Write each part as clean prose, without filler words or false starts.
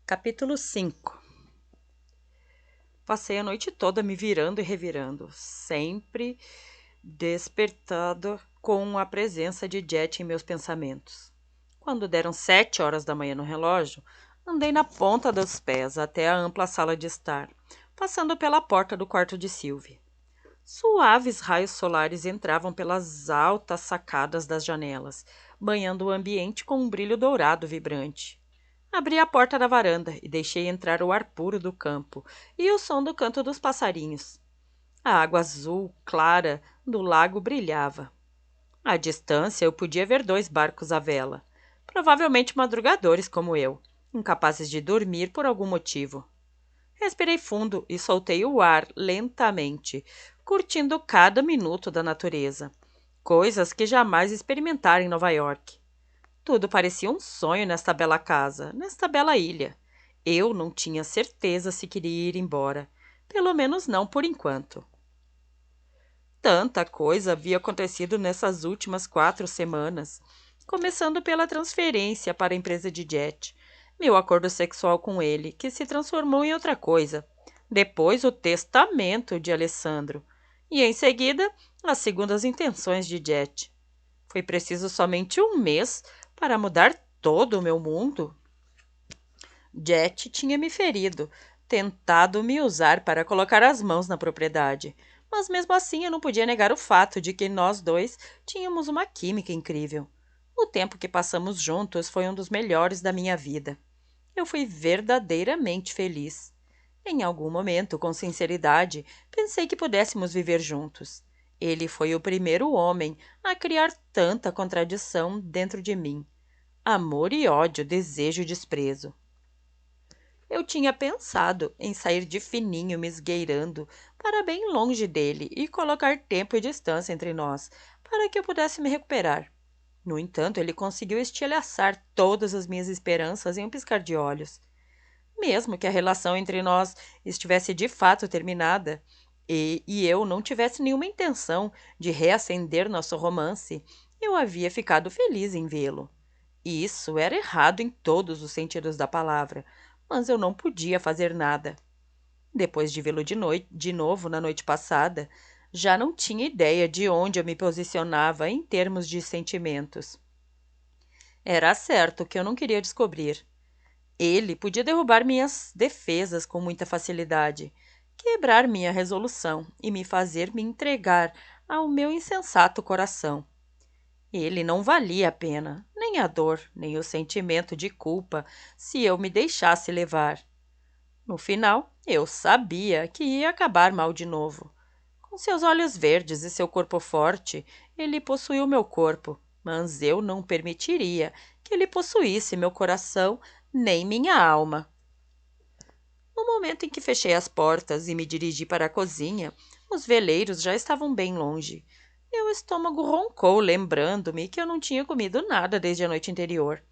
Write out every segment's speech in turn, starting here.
Capítulo 5. Passei a noite toda me virando e revirando, sempre despertado com a presença de Jet em meus pensamentos. Quando deram 7 horas da manhã no relógio, andei na ponta dos pés até a ampla sala de estar, passando pela porta do quarto de Sylvie. Suaves raios solares entravam pelas altas sacadas das janelas, banhando o ambiente com um brilho dourado vibrante. Abri a porta da varanda e deixei entrar o ar puro do campo e o som do canto dos passarinhos. A água azul, clara, do lago brilhava. À distância eu podia ver 2 barcos à vela, provavelmente madrugadores como eu, incapazes de dormir por algum motivo. Respirei fundo e soltei o ar lentamente, curtindo cada minuto da natureza, coisas que jamais experimentara em Nova York. Tudo parecia um sonho nesta bela casa, nesta bela ilha. Eu não tinha certeza se queria ir embora, pelo menos não por enquanto. Tanta coisa havia acontecido nessas últimas 4 semanas, começando pela transferência para a empresa de Jet, meu acordo sexual com ele, que se transformou em outra coisa, depois o testamento de Alessandro, e em seguida as segundas intenções de Jet. Foi preciso somente um mês para mudar todo o meu mundo? Jet tinha me ferido, tentado me usar para colocar as mãos na propriedade, mas mesmo assim eu não podia negar o fato de que nós dois tínhamos uma química incrível. O tempo que passamos juntos foi um dos melhores da minha vida. Eu fui verdadeiramente feliz. Em algum momento, com sinceridade, pensei que pudéssemos viver juntos. Ele foi o primeiro homem a criar tanta contradição dentro de mim. Amor e ódio, desejo e desprezo. Eu tinha pensado em sair de fininho me esgueirando para bem longe dele e colocar tempo e distância entre nós, para que eu pudesse me recuperar. No entanto, ele conseguiu estilhaçar todas as minhas esperanças em um piscar de olhos. Mesmo que a relação entre nós estivesse de fato terminada e eu não tivesse nenhuma intenção de reacender nosso romance, eu havia ficado feliz em vê-lo. E isso era errado em todos os sentidos da palavra, mas eu não podia fazer nada. Depois de vê-lo de novo na noite passada, já não tinha ideia de onde eu me posicionava em termos de sentimentos. Era certo que eu não queria descobrir. Ele podia derrubar minhas defesas com muita facilidade, quebrar minha resolução e me fazer me entregar ao meu insensato coração. Ele não valia a pena, nem a dor, nem o sentimento de culpa se eu me deixasse levar. No final, eu sabia que ia acabar mal de novo. Com seus olhos verdes e seu corpo forte, ele possuiu meu corpo, mas eu não permitiria que ele possuísse meu coração nem minha alma. No momento em que fechei as portas e me dirigi para a cozinha, os veleiros já estavam bem longe. Meu estômago roncou, lembrando-me que eu não tinha comido nada desde a noite anterior.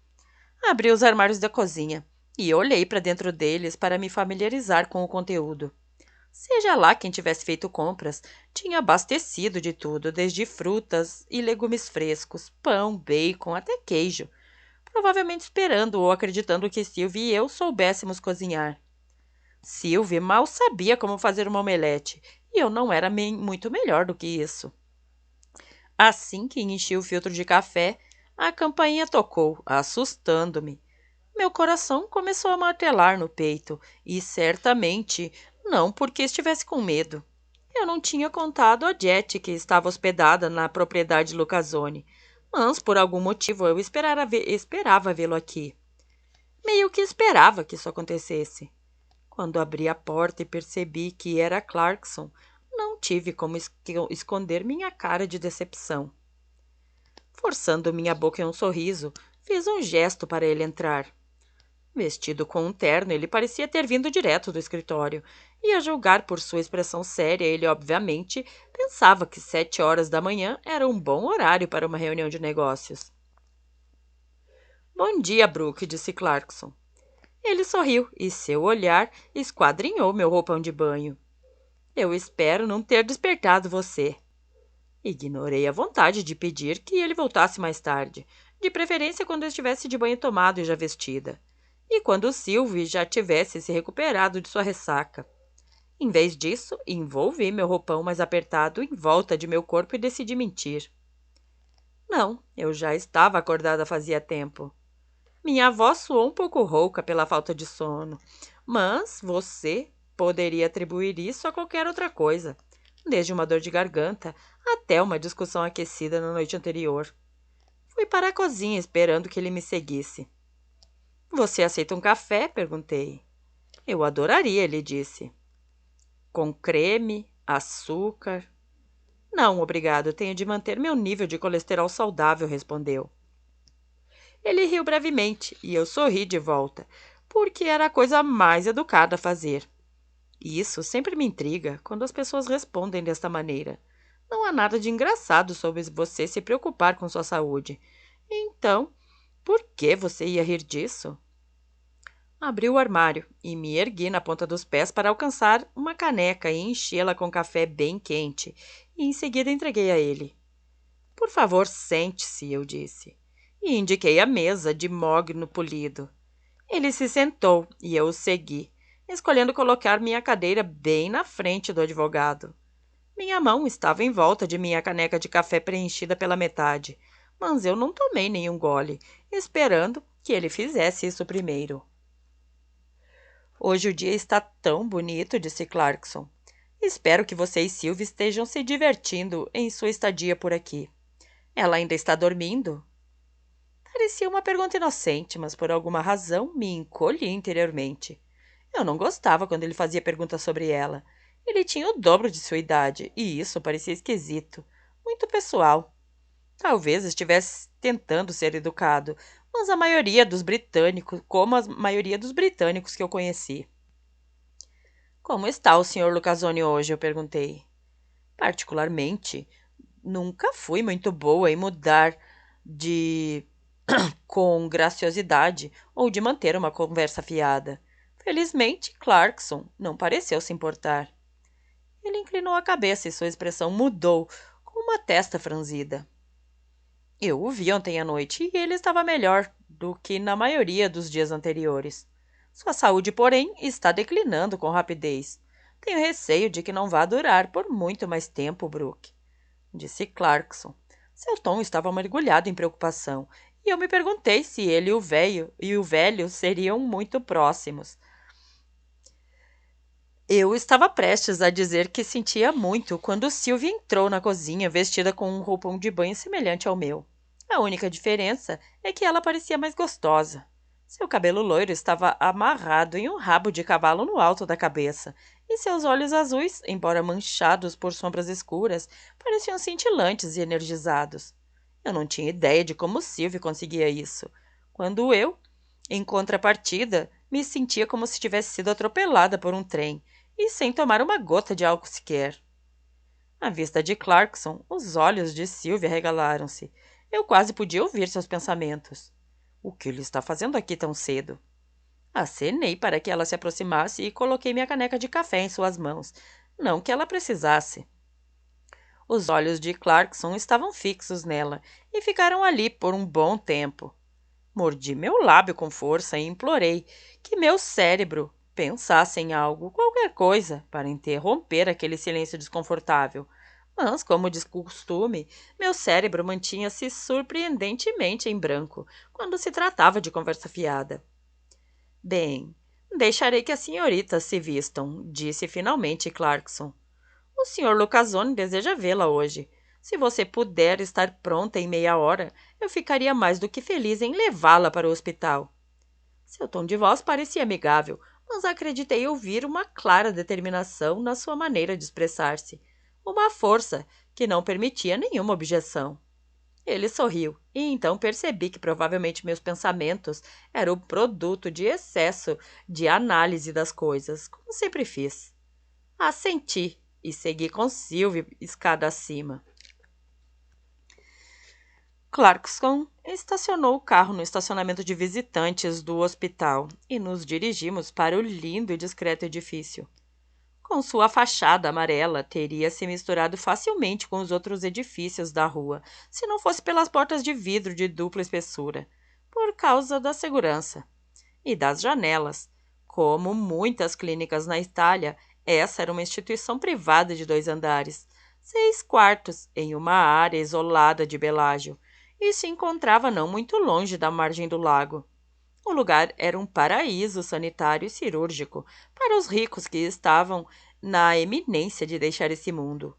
Abri os armários da cozinha e olhei para dentro deles para me familiarizar com o conteúdo. Seja lá quem tivesse feito compras, tinha abastecido de tudo, desde frutas e legumes frescos, pão, bacon, até queijo, provavelmente esperando ou acreditando que Sylvie e eu soubéssemos cozinhar. Sylvie mal sabia como fazer uma omelete, e eu não era muito melhor do que isso. Assim que enchi o filtro de café, a campainha tocou, assustando-me. Meu coração começou a martelar no peito, e certamente não porque estivesse com medo. Eu não tinha contado a Jet que estava hospedada na propriedade Lucasone, mas por algum motivo eu esperava vê-lo aqui. Meio que esperava que isso acontecesse. Quando abri a porta e percebi que era Clarkson, não tive como esconder minha cara de decepção. Forçando minha boca em um sorriso, fiz um gesto para ele entrar. Vestido com um terno, ele parecia ter vindo direto do escritório, e a julgar por sua expressão séria, ele obviamente pensava que 7 horas da manhã era um bom horário para uma reunião de negócios. Bom dia, Brooke, disse Clarkson. Ele sorriu e seu olhar esquadrinhou meu roupão de banho. Eu espero não ter despertado você. Ignorei a vontade de pedir que ele voltasse mais tarde, de preferência quando eu estivesse de banho tomado e já vestida. e quando Sylvie já tivesse se recuperado de sua ressaca. Em vez disso, envolvi meu roupão mais apertado em volta de meu corpo e decidi mentir. Não, eu já estava acordada fazia tempo. Minha voz soou um pouco rouca pela falta de sono, mas você poderia atribuir isso a qualquer outra coisa, desde uma dor de garganta até uma discussão aquecida na noite anterior. Fui para a cozinha esperando que ele me seguisse. Você aceita um café? Perguntei. Eu adoraria, ele disse. Com creme, açúcar. Não, obrigado, tenho de manter meu nível de colesterol saudável, respondeu. Ele riu brevemente e eu sorri de volta, porque era a coisa mais educada a fazer. E isso sempre me intriga quando as pessoas respondem desta maneira. Não há nada de engraçado sobre você se preocupar com sua saúde. Então, por que você ia rir disso? Abri o armário e me ergui na ponta dos pés para alcançar uma caneca e enchê-la com café bem quente, e em seguida entreguei a ele. Por favor, sente-se, eu disse, e indiquei a mesa de mogno polido. Ele se sentou e eu o segui, escolhendo colocar minha cadeira bem na frente do advogado. Minha mão estava em volta de minha caneca de café preenchida pela metade, mas eu não tomei nenhum gole, esperando que ele fizesse isso primeiro. Hoje o dia está tão bonito, disse Clarkson. Espero que você e Sylvie estejam se divertindo em sua estadia por aqui. Ela ainda está dormindo? Parecia uma pergunta inocente, mas por alguma razão me encolhi interiormente. Eu não gostava quando ele fazia perguntas sobre ela. Ele tinha o dobro de sua idade, e isso parecia esquisito, muito pessoal. Talvez estivesse tentando ser educado, mas a maioria dos britânicos, como a maioria dos britânicos que eu conheci. Como está o Sr. Lucasoni hoje? Eu perguntei. Particularmente, nunca fui muito boa em mudar de com graciosidade ou de manter uma conversa fiada. Felizmente, Clarkson não pareceu se importar. Ele inclinou a cabeça e sua expressão mudou, com uma testa franzida. Eu o vi ontem à noite e ele estava melhor do que na maioria dos dias anteriores. Sua saúde, porém, está declinando com rapidez. Tenho receio de que não vá durar por muito mais tempo, Brooke, disse Clarkson. Seu tom estava mergulhado em preocupação, e eu me perguntei se ele e o velho seriam muito próximos. Eu estava prestes a dizer que sentia muito quando Sylvie entrou na cozinha vestida com um roupão de banho semelhante ao meu. A única diferença é que ela parecia mais gostosa. Seu cabelo loiro estava amarrado em um rabo de cavalo no alto da cabeça, e seus olhos azuis, embora manchados por sombras escuras, pareciam cintilantes e energizados. Eu não tinha ideia de como Sylvie conseguia isso, quando eu, em contrapartida, me sentia como se tivesse sido atropelada por um trem, e sem tomar uma gota de álcool sequer. À vista de Clarkson, os olhos de Sylvia arregalaram-se. Eu quase podia ouvir seus pensamentos. O que ele está fazendo aqui tão cedo? Acenei para que ela se aproximasse e coloquei minha caneca de café em suas mãos. Não que ela precisasse. Os olhos de Clarkson estavam fixos nela e ficaram ali por um bom tempo. Mordi meu lábio com força e implorei que meu cérebro pensasse em algo, qualquer coisa, para interromper aquele silêncio desconfortável. Mas, como de costume, meu cérebro mantinha-se surpreendentemente em branco quando se tratava de conversa fiada. Bem, deixarei que as senhoritas se vistam, disse finalmente Clarkson. O Sr. Lucasone deseja vê-la hoje. Se você puder estar pronta em meia hora, eu ficaria mais do que feliz em levá-la para o hospital. Seu tom de voz parecia amigável, mas acreditei ouvir uma clara determinação na sua maneira de expressar-se, uma força que não permitia nenhuma objeção. Ele sorriu, e então percebi que provavelmente meus pensamentos eram o produto de excesso de análise das coisas, como sempre fiz. Assenti e segui com Sylvie escada acima. Clarkson estacionou o carro no estacionamento de visitantes do hospital e nos dirigimos para o lindo e discreto edifício. Com sua fachada amarela, teria se misturado facilmente com os outros edifícios da rua, se não fosse pelas portas de vidro de dupla espessura, por causa da segurança. e das janelas. Como muitas clínicas na Itália, essa era uma instituição privada de 2 andares, 6 quartos, em uma área isolada de Belágio, e se encontrava não muito longe da margem do lago. O lugar era um paraíso sanitário e cirúrgico para os ricos que estavam na eminência de deixar esse mundo.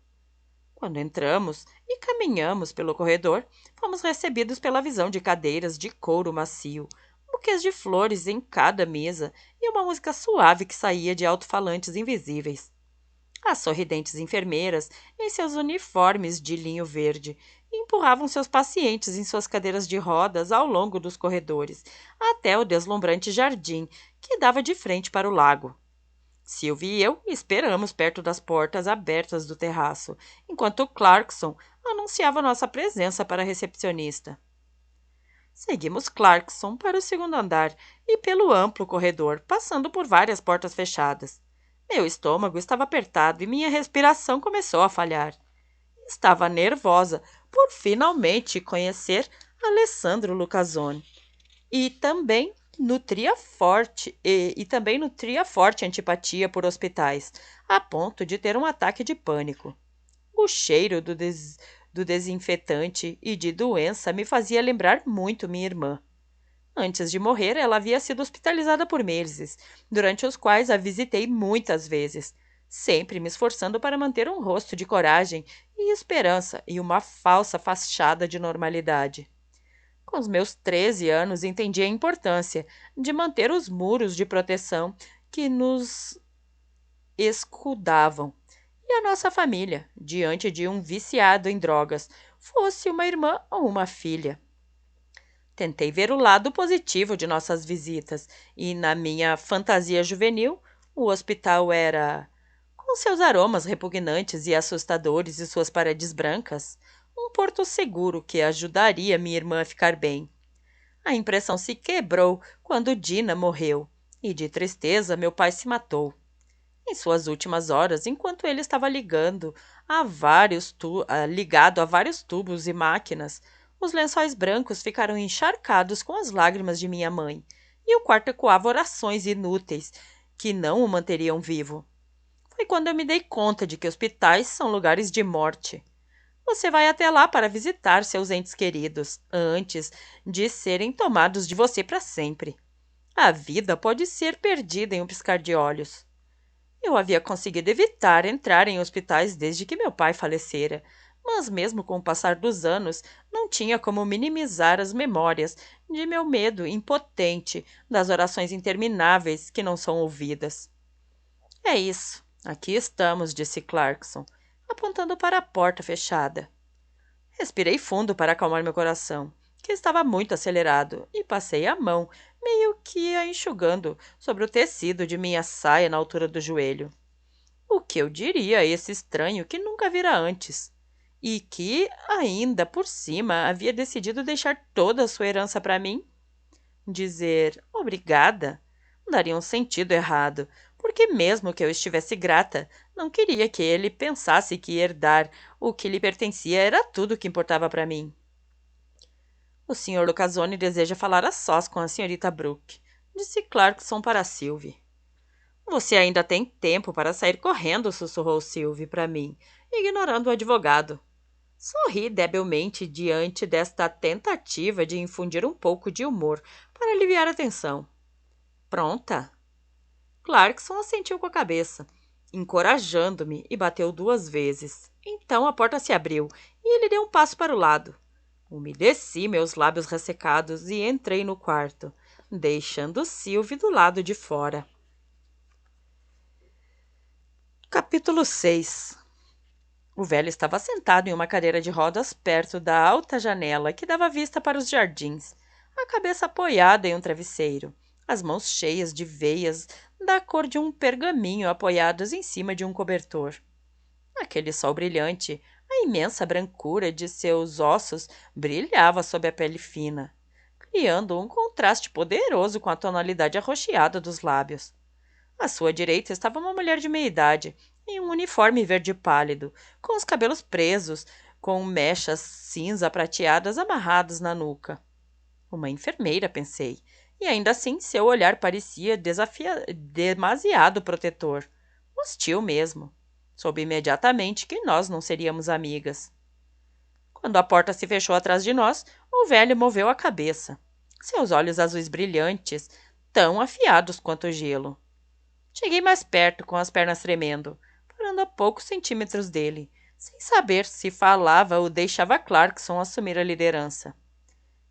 Quando entramos e caminhamos pelo corredor, fomos recebidos pela visão de cadeiras de couro macio, buquês de flores em cada mesa e uma música suave que saía de alto-falantes invisíveis. As sorridentes enfermeiras, em seus uniformes de linho verde, empurravam seus pacientes em suas cadeiras de rodas ao longo dos corredores, até o deslumbrante jardim que dava de frente para o lago. Sylvie e eu esperamos perto das portas abertas do terraço, enquanto Clarkson anunciava nossa presença para a recepcionista. Seguimos Clarkson para o segundo andar e pelo amplo corredor, passando por várias portas fechadas. Meu estômago estava apertado e minha respiração começou a falhar. Estava nervosa por finalmente conhecer Alessandro Lucasone e também nutria forte antipatia por hospitais, a ponto de ter um ataque de pânico. O cheiro do desinfetante e de doença me fazia lembrar muito minha irmã. Antes de morrer, ela havia sido hospitalizada por meses, durante os quais a visitei muitas vezes, sempre me esforçando para manter um rosto de coragem e esperança e uma falsa fachada de normalidade. Com os meus 13 anos, entendi a importância de manter os muros de proteção que nos escudavam e a nossa família diante de um viciado em drogas, fosse uma irmã ou uma filha. Tentei ver o lado positivo de nossas visitas e, na minha fantasia juvenil, o hospital era, com seus aromas repugnantes e assustadores e suas paredes brancas, um porto seguro que ajudaria minha irmã a ficar bem. A impressão se quebrou quando Dina morreu, e de tristeza meu pai se matou. Em suas últimas horas, enquanto ele estava ligado a vários tubos e máquinas, os lençóis brancos ficaram encharcados com as lágrimas de minha mãe, e o quarto ecoava orações inúteis que não o manteriam vivo. Foi quando eu me dei conta de que hospitais são lugares de morte. Você vai até lá para visitar seus entes queridos, antes de serem tomados de você para sempre. A vida pode ser perdida em um piscar de olhos. Eu havia conseguido evitar entrar em hospitais desde que meu pai falecera, mas mesmo com o passar dos anos, não tinha como minimizar as memórias de meu medo impotente das orações intermináveis que não são ouvidas. É isso, aqui estamos, disse Clarkson, apontando para a porta fechada. Respirei fundo para acalmar meu coração, que estava muito acelerado, e passei a mão, meio que a enxugando, sobre o tecido de minha saia na altura do joelho. O que eu diria a esse estranho que nunca vira antes? E que, ainda por cima, havia decidido deixar toda a sua herança para mim? Dizer obrigada daria um sentido errado, porque mesmo que eu estivesse grata, não queria que ele pensasse que herdar o que lhe pertencia era tudo o que importava para mim. O Sr. Lucasone deseja falar a sós com a Srta. Brooke, disse Clarkson para Sylvie. Você ainda tem tempo para sair correndo, sussurrou Sylvie para mim, ignorando o advogado. Sorri debilmente diante desta tentativa de infundir um pouco de humor para aliviar a tensão. Pronta? Clarkson assentiu com a cabeça, encorajando-me, e bateu 2 vezes. Então a porta se abriu e ele deu um passo para o lado. Umedeci meus lábios ressecados e entrei no quarto, deixando Sylvie do lado de fora. Capítulo 6. O velho estava sentado em uma cadeira de rodas perto da alta janela que dava vista para os jardins, a cabeça apoiada em um travesseiro, as mãos cheias de veias da cor de um pergaminho apoiadas em cima de um cobertor. Aquele sol brilhante, a imensa brancura de seus ossos brilhava sob a pele fina, criando um contraste poderoso com a tonalidade arroxeada dos lábios. À sua direita estava uma mulher de meia-idade, em um uniforme verde pálido, com os cabelos presos, com mechas cinza prateadas amarradas na nuca. Uma enfermeira, pensei, E ainda assim seu olhar parecia demasiado protetor, hostil mesmo. Soube imediatamente que nós não seríamos amigas. Quando a porta se fechou atrás de nós, o velho moveu a cabeça. Seus olhos azuis brilhantes, tão afiados quanto o gelo. Cheguei mais perto, com as pernas tremendo, parando a poucos centímetros dele, sem saber se falava ou deixava Clarkson assumir a liderança.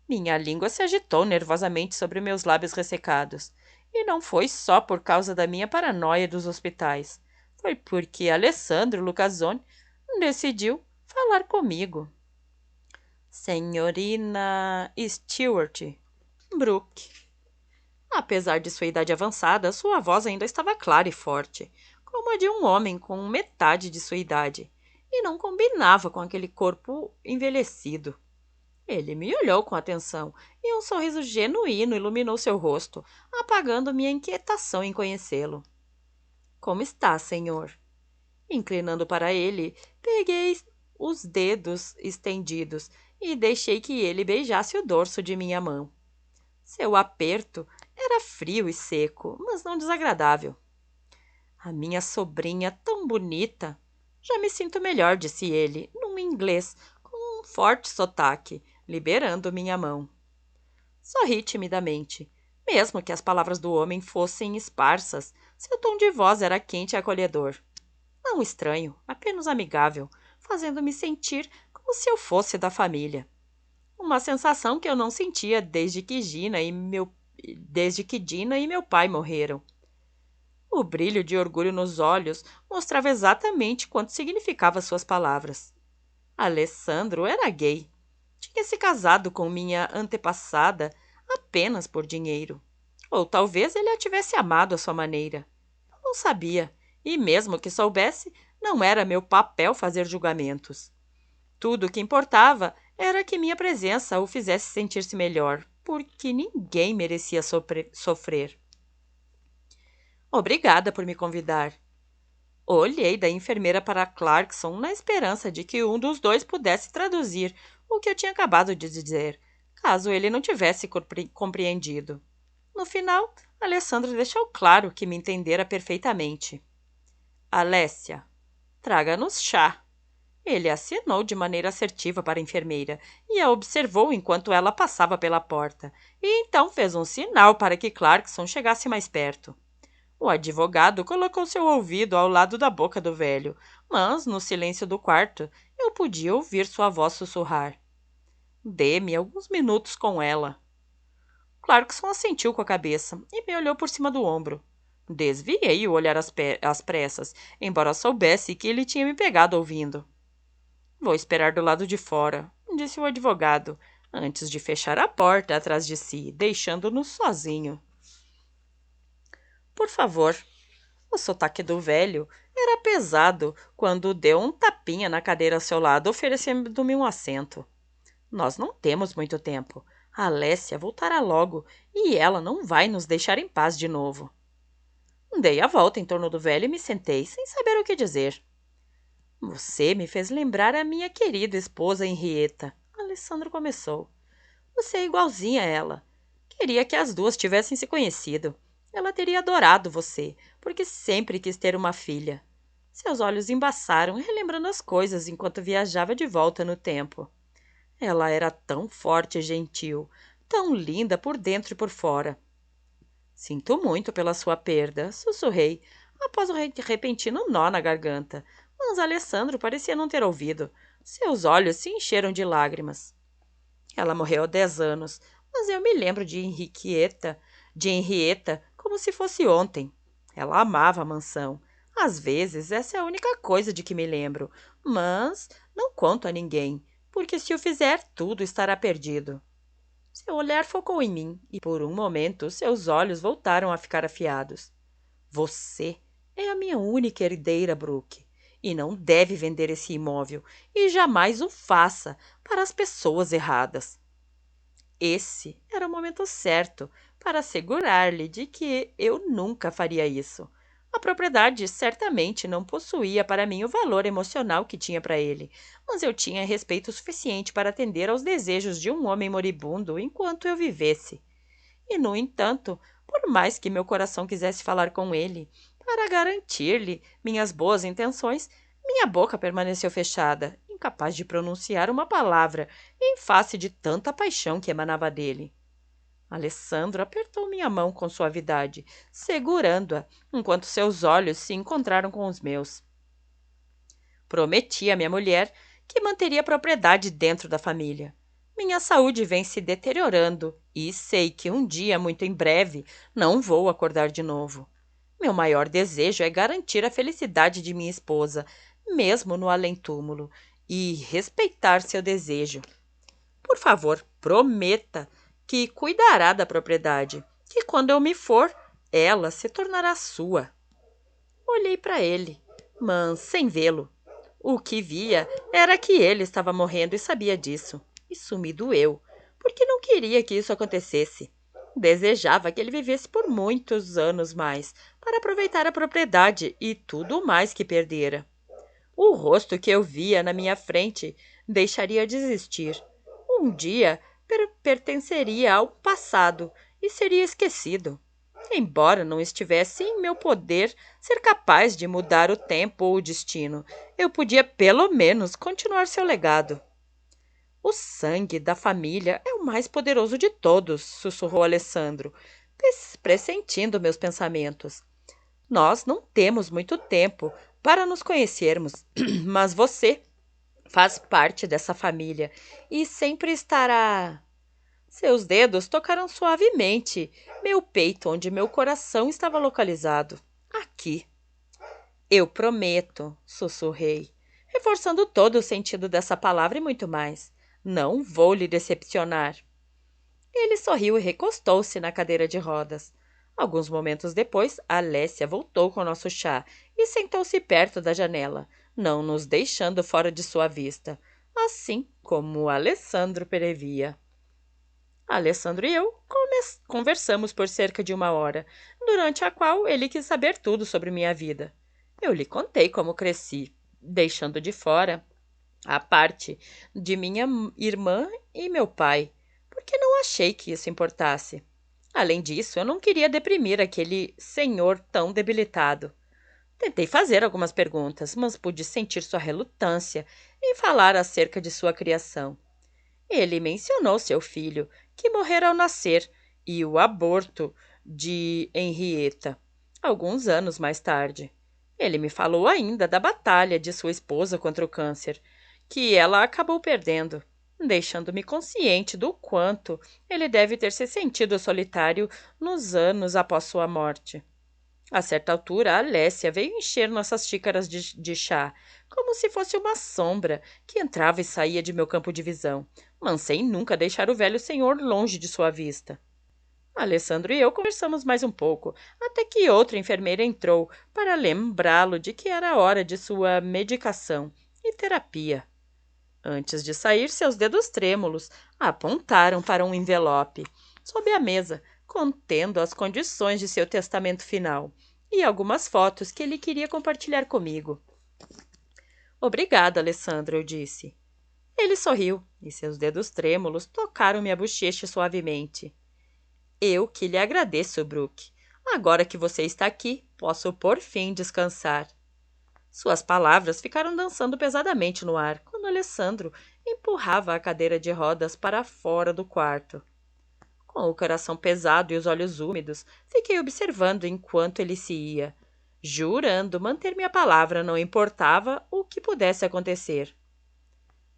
Minha língua se agitou nervosamente sobre meus lábios ressecados, e não foi só por causa da minha paranoia dos hospitais. Foi porque Alessandro Lucasone decidiu falar comigo. Senhorina Stewart Brooke. Apesar de sua idade avançada, sua voz ainda estava clara e forte, como a de um homem com metade de sua idade, e não combinava com aquele corpo envelhecido. Ele me olhou com atenção e um sorriso genuíno iluminou seu rosto, apagando minha inquietação em conhecê-lo. Como está, senhor? Inclinando para ele, peguei os dedos estendidos e deixei que ele beijasse o dorso de minha mão. Seu aperto era frio e seco, mas não desagradável. A minha sobrinha tão bonita. Já me sinto melhor, disse ele, num inglês com um forte sotaque, liberando minha mão. Sorri timidamente. Mesmo que as palavras do homem fossem esparsas, seu tom de voz era quente e acolhedor. Não estranho, apenas amigável, fazendo-me sentir como se eu fosse da família. Uma sensação que eu não sentia desde que Dina e meu pai morreram. O brilho de orgulho nos olhos mostrava exatamente quanto significava suas palavras. Alessandro era gay. Tinha se casado com minha antepassada apenas por dinheiro. Ou talvez ele a tivesse amado à sua maneira. Eu não sabia, e mesmo que soubesse, não era meu papel fazer julgamentos. Tudo o que importava era que minha presença o fizesse sentir-se melhor, porque ninguém merecia sofrer. Obrigada por me convidar. Olhei da enfermeira para Clarkson na esperança de que um dos dois pudesse traduzir o que eu tinha acabado de dizer, caso ele não tivesse compreendido. No final, Alessandro deixou claro que me entendera perfeitamente. Alessia, traga-nos chá. Ele assinou de maneira assertiva para a enfermeira e a observou enquanto ela passava pela porta, e então fez um sinal para que Clarkson chegasse mais perto. O advogado colocou seu ouvido ao lado da boca do velho, mas, no silêncio do quarto, eu podia ouvir sua voz sussurrar. Dê-me alguns minutos com ela. Clarkson assentiu com a cabeça e me olhou por cima do ombro. Desviei o olhar às pressas, embora soubesse que ele tinha me pegado ouvindo. Vou esperar do lado de fora, disse o advogado, antes de fechar a porta atrás de si, deixando-nos sozinho. Por favor. O sotaque do velho era pesado quando deu um tapinha na cadeira ao seu lado, oferecendo-me um assento. Nós não temos muito tempo. A Alessia voltará logo e ela não vai nos deixar em paz de novo. Dei a volta em torno do velho e me sentei, sem saber o que dizer. Você me fez lembrar a minha querida esposa Henrietta. Alessandro começou. Você é igualzinha a ela. Queria que as duas tivessem se conhecido. Ela teria adorado você, porque sempre quis ter uma filha. Seus olhos embaçaram, relembrando as coisas enquanto viajava de volta no tempo. Ela era tão forte e gentil, tão linda por dentro e por fora. Sinto muito pela sua perda, sussurrei, após um repentino nó na garganta, mas Alessandro parecia não ter ouvido. Seus olhos se encheram de lágrimas. Ela morreu há 10 anos, mas eu me lembro de Henrietta, como se fosse ontem. Ela amava a mansão. Às vezes, essa é a única coisa de que me lembro, mas não conto a ninguém, porque se o fizer, tudo estará perdido. Seu olhar focou em mim e, por um momento, seus olhos voltaram a ficar afiados. Você é a minha única herdeira, Brooke, e não deve vender esse imóvel, e jamais o faça para as pessoas erradas. Esse era o momento certo para assegurar-lhe de que eu nunca faria isso. A propriedade certamente não possuía para mim o valor emocional que tinha para ele, mas eu tinha respeito suficiente para atender aos desejos de um homem moribundo enquanto eu vivesse. E, no entanto, por mais que meu coração quisesse falar com ele, para garantir-lhe minhas boas intenções, minha boca permaneceu fechada, incapaz de pronunciar uma palavra em face de tanta paixão que emanava dele. Alessandro apertou minha mão com suavidade, segurando-a, enquanto seus olhos se encontraram com os meus. Prometi à minha mulher que manteria a propriedade dentro da família. Minha saúde vem se deteriorando e sei que um dia, muito em breve, não vou acordar de novo. Meu maior desejo é garantir a felicidade de minha esposa, mesmo no além-túmulo, e respeitar seu desejo. Por favor, prometa que cuidará da propriedade, que quando eu me for, ela se tornará sua. Olhei para ele, mas sem vê-lo. O que via era que ele estava morrendo e sabia disso. Isso me doeu, porque não queria que isso acontecesse. Desejava que ele vivesse por muitos anos mais, para aproveitar a propriedade e tudo mais que perdera. O rosto que eu via na minha frente deixaria de existir. Um dia pertenceria ao passado e seria esquecido. Embora não estivesse em meu poder ser capaz de mudar o tempo ou o destino, eu podia pelo menos continuar seu legado. O sangue da família é o mais poderoso de todos, sussurrou Alessandro, pressentindo meus pensamentos. Nós não temos muito tempo para nos conhecermos, mas você faz parte dessa família e sempre estará. Seus dedos tocaram suavemente meu peito, onde meu coração estava localizado. Aqui. Eu prometo, sussurrei, reforçando todo o sentido dessa palavra e muito mais. Não vou lhe decepcionar. Ele sorriu e recostou-se na cadeira de rodas. Alguns momentos depois, Alessia voltou com nosso chá e sentou-se perto da janela, não nos deixando fora de sua vista, assim como Alessandro previa. Alessandro e eu conversamos por cerca de 1 hora, durante a qual ele quis saber tudo sobre minha vida. Eu lhe contei como cresci, deixando de fora a parte de minha irmã e meu pai, porque não achei que isso importasse. Além disso, eu não queria deprimir aquele senhor tão debilitado. Tentei fazer algumas perguntas, mas pude sentir sua relutância em falar acerca de sua criação. Ele mencionou seu filho, que morrera ao nascer, e o aborto de Henrietta, alguns anos mais tarde. Ele me falou ainda da batalha de sua esposa contra o câncer, que ela acabou perdendo, deixando-me consciente do quanto ele deve ter se sentido solitário nos anos após sua morte. A certa altura, a Alessia veio encher nossas xícaras de chá, como se fosse uma sombra que entrava e saía de meu campo de visão, mas sem nunca deixar o velho senhor longe de sua vista. Alessandro e eu conversamos mais um pouco, até que outra enfermeira entrou para lembrá-lo de que era hora de sua medicação e terapia. Antes de sair, seus dedos trêmulos apontaram para um envelope sob a mesa, contendo as condições de seu testamento final e algumas fotos que ele queria compartilhar comigo. Obrigada, Alessandro, eu disse. Ele sorriu e seus dedos trêmulos tocaram minha bochecha suavemente. Eu que lhe agradeço, Brooke. Agora que você está aqui, posso por fim descansar. Suas palavras ficaram dançando pesadamente no ar quando Alessandro empurrava a cadeira de rodas para fora do quarto. Com o coração pesado e os olhos úmidos, fiquei observando enquanto ele se ia, jurando manter minha palavra, não importava o que pudesse acontecer.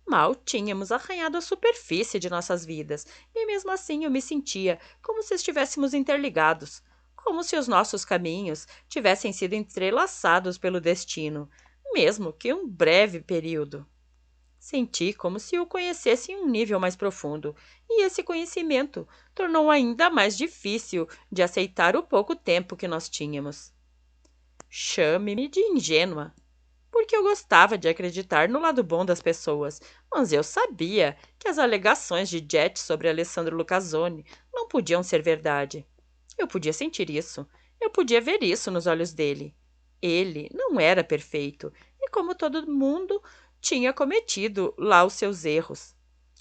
Mal tínhamos arranhado a superfície de nossas vidas, e mesmo assim eu me sentia como se estivéssemos interligados, como se os nossos caminhos tivessem sido entrelaçados pelo destino, mesmo que um breve período. Senti como se o conhecesse em um nível mais profundo, e esse conhecimento tornou ainda mais difícil de aceitar o pouco tempo que nós tínhamos. Chame-me de ingênua, porque eu gostava de acreditar no lado bom das pessoas, mas eu sabia que as alegações de Jet sobre Alessandro Lucasoni não podiam ser verdade. Eu podia sentir isso, eu podia ver isso nos olhos dele. Ele não era perfeito, e como todo mundo, tinha cometido lá os seus erros.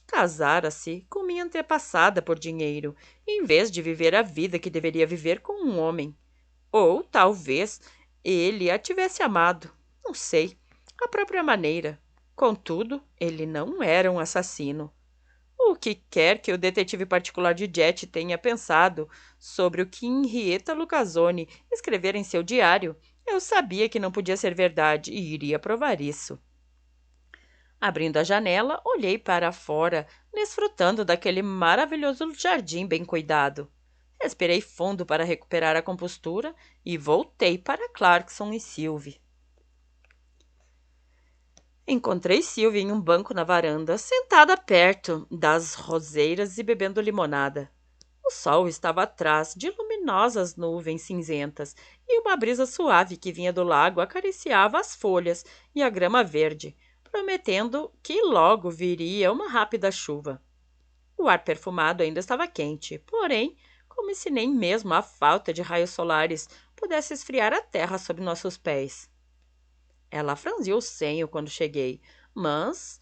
Casara-se com minha antepassada por dinheiro, em vez de viver a vida que deveria viver com um homem. Ou talvez ele a tivesse amado. Não sei. À própria maneira. Contudo, ele não era um assassino. O que quer que o detetive particular de Jet tenha pensado sobre o que Henrietta Lucasoni escrevera em seu diário, eu sabia que não podia ser verdade e iria provar isso. Abrindo a janela, olhei para fora, desfrutando daquele maravilhoso jardim bem cuidado. Respirei fundo para recuperar a compostura e voltei para Clarkson e Sylvie. Encontrei Sylvie em um banco na varanda, sentada perto das roseiras e bebendo limonada. O sol estava atrás de luminosas nuvens cinzentas e uma brisa suave que vinha do lago acariciava as folhas e a grama verde, prometendo que logo viria uma rápida chuva. O ar perfumado ainda estava quente, porém, como se nem mesmo a falta de raios solares pudesse esfriar a terra sob nossos pés. Ela franziu o senho quando cheguei, mas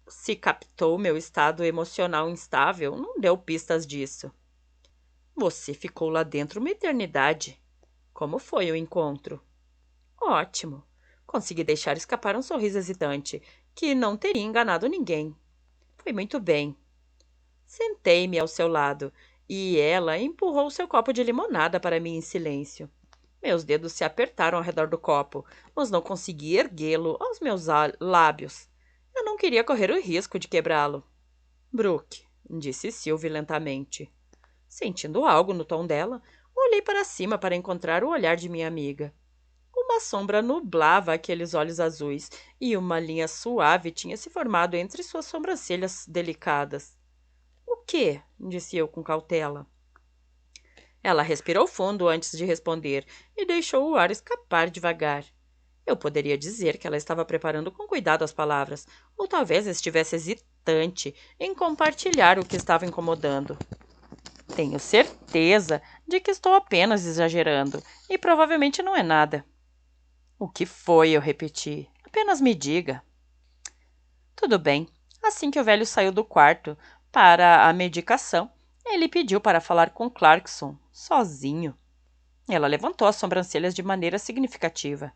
se captou meu estado emocional instável, não deu pistas disso. Você ficou lá dentro uma eternidade. Como foi o encontro? Ótimo. Consegui deixar escapar um sorriso hesitante, que não teria enganado ninguém. Foi muito bem. Sentei-me ao seu lado, e ela empurrou seu copo de limonada para mim em silêncio. Meus dedos se apertaram ao redor do copo, mas não consegui erguê-lo aos meus lábios. Eu não queria correr o risco de quebrá-lo. Brooke, disse Sylvie lentamente. Sentindo algo no tom dela, olhei para cima para encontrar o olhar de minha amiga. Uma sombra nublava aqueles olhos azuis e uma linha suave tinha se formado entre suas sobrancelhas delicadas. O quê? Disse eu com cautela. Ela respirou fundo antes de responder e deixou o ar escapar devagar. Eu poderia dizer que ela estava preparando com cuidado as palavras, ou talvez estivesse hesitante em compartilhar o que estava incomodando. Tenho certeza de que estou apenas exagerando, e provavelmente não é nada. O que foi? Eu repeti. Apenas me diga. Tudo bem. Assim que o velho saiu do quarto para a medicação, ele pediu para falar com Clarkson, sozinho. Ela levantou as sobrancelhas de maneira significativa.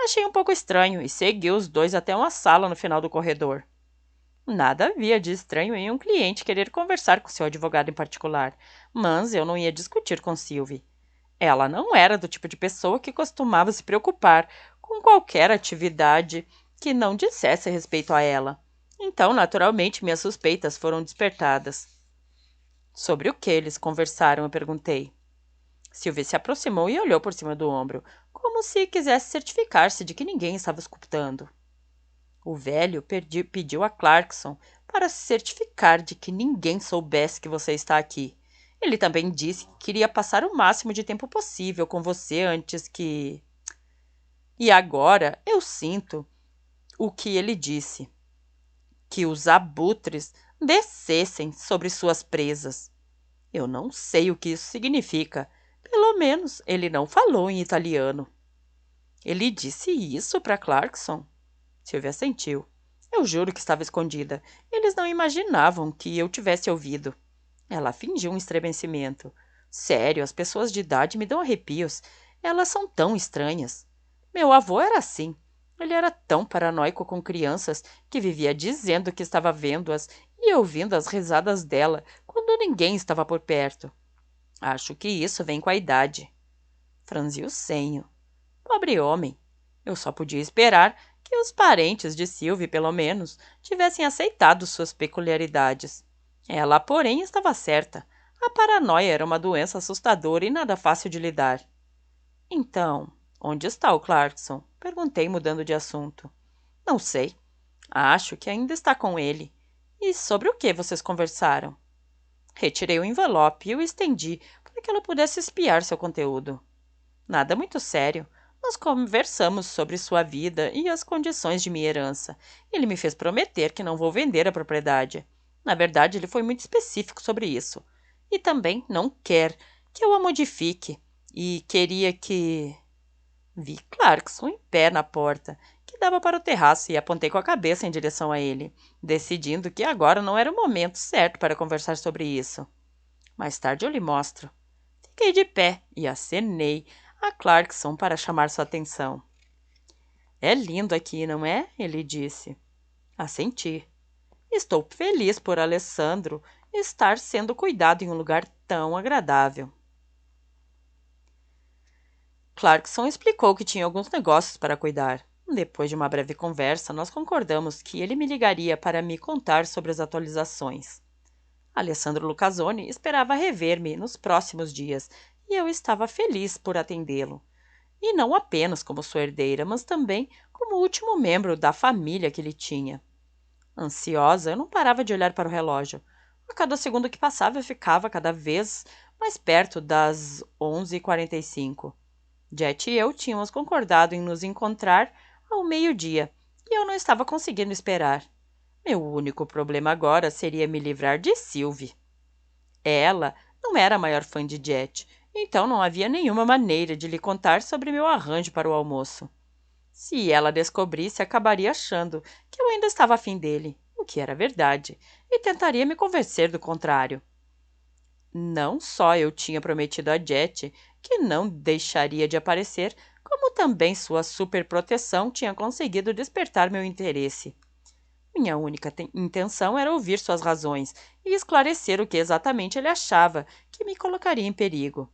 Achei um pouco estranho e segui os dois até uma sala no final do corredor. Nada havia de estranho em um cliente querer conversar com seu advogado em particular, mas eu não ia discutir com Sylvie. Ela não era do tipo de pessoa que costumava se preocupar com qualquer atividade que não dissesse respeito a ela. Então, naturalmente, minhas suspeitas foram despertadas. Sobre o que eles conversaram, eu perguntei. Sylvie se aproximou e olhou por cima do ombro, como se quisesse certificar-se de que ninguém estava escutando. O velho pediu a Clarkson para se certificar de que ninguém soubesse que você está aqui. Ele também disse que queria passar o máximo de tempo possível com você antes que... E agora eu sinto o que ele disse. Que os abutres descessem sobre suas presas. Eu não sei o que isso significa. Pelo menos ele não falou em italiano. Ele disse isso para Clarkson? Sylvia assentiu. Eu juro que estava escondida. Eles não imaginavam que eu tivesse ouvido. Ela fingiu um estremecimento. Sério, as pessoas de idade me dão arrepios. Elas são tão estranhas. Meu avô era assim. Ele era tão paranoico com crianças que vivia dizendo que estava vendo-as e ouvindo as risadas dela quando ninguém estava por perto. Acho que isso vem com a idade. Franzi o senho. Pobre homem. Eu só podia esperar que os parentes de Sylvie, pelo menos, tivessem aceitado suas peculiaridades. Ela, porém, estava certa. A paranoia era uma doença assustadora e nada fácil de lidar. Então, onde está o Clarkson? Perguntei, mudando de assunto. Não sei. Acho que ainda está com ele. E sobre o que vocês conversaram? Retirei o envelope e o estendi para que ela pudesse espiar seu conteúdo. Nada muito sério. Nós conversamos sobre sua vida e as condições de minha herança. Ele me fez prometer que não vou vender a propriedade. Na verdade, ele foi muito específico sobre isso. E também não quer que eu a modifique. E queria que... Vi Clarkson em pé na porta, que dava para o terraço e apontei com a cabeça em direção a ele, decidindo que agora não era o momento certo para conversar sobre isso. Mais tarde eu lhe mostro. Fiquei de pé e acenei a Clarkson para chamar sua atenção. É lindo aqui, não é? Ele disse. Assenti. Estou feliz por Alessandro estar sendo cuidado em um lugar tão agradável. Clarkson explicou que tinha alguns negócios para cuidar. Depois de uma breve conversa, nós concordamos que ele me ligaria para me contar sobre as atualizações. Alessandro Lucasoni esperava rever-me nos próximos dias e eu estava feliz por atendê-lo. E não apenas como sua herdeira, mas também como o último membro da família que ele tinha. Ansiosa, eu não parava de olhar para o relógio. A cada segundo que passava, eu ficava cada vez mais perto das 11h45. Jet e eu tínhamos concordado em nos encontrar ao meio-dia, e eu não estava conseguindo esperar. Meu único problema agora seria me livrar de Sylvie. Ela não era a maior fã de Jet, então não havia nenhuma maneira de lhe contar sobre meu arranjo para o almoço. Se ela descobrisse, acabaria achando que eu ainda estava afim dele, o que era verdade, e tentaria me convencer do contrário. Não só eu tinha prometido a Jet que não deixaria de aparecer, como também sua superproteção tinha conseguido despertar meu interesse. Minha única intenção era ouvir suas razões e esclarecer o que exatamente ele achava que me colocaria em perigo.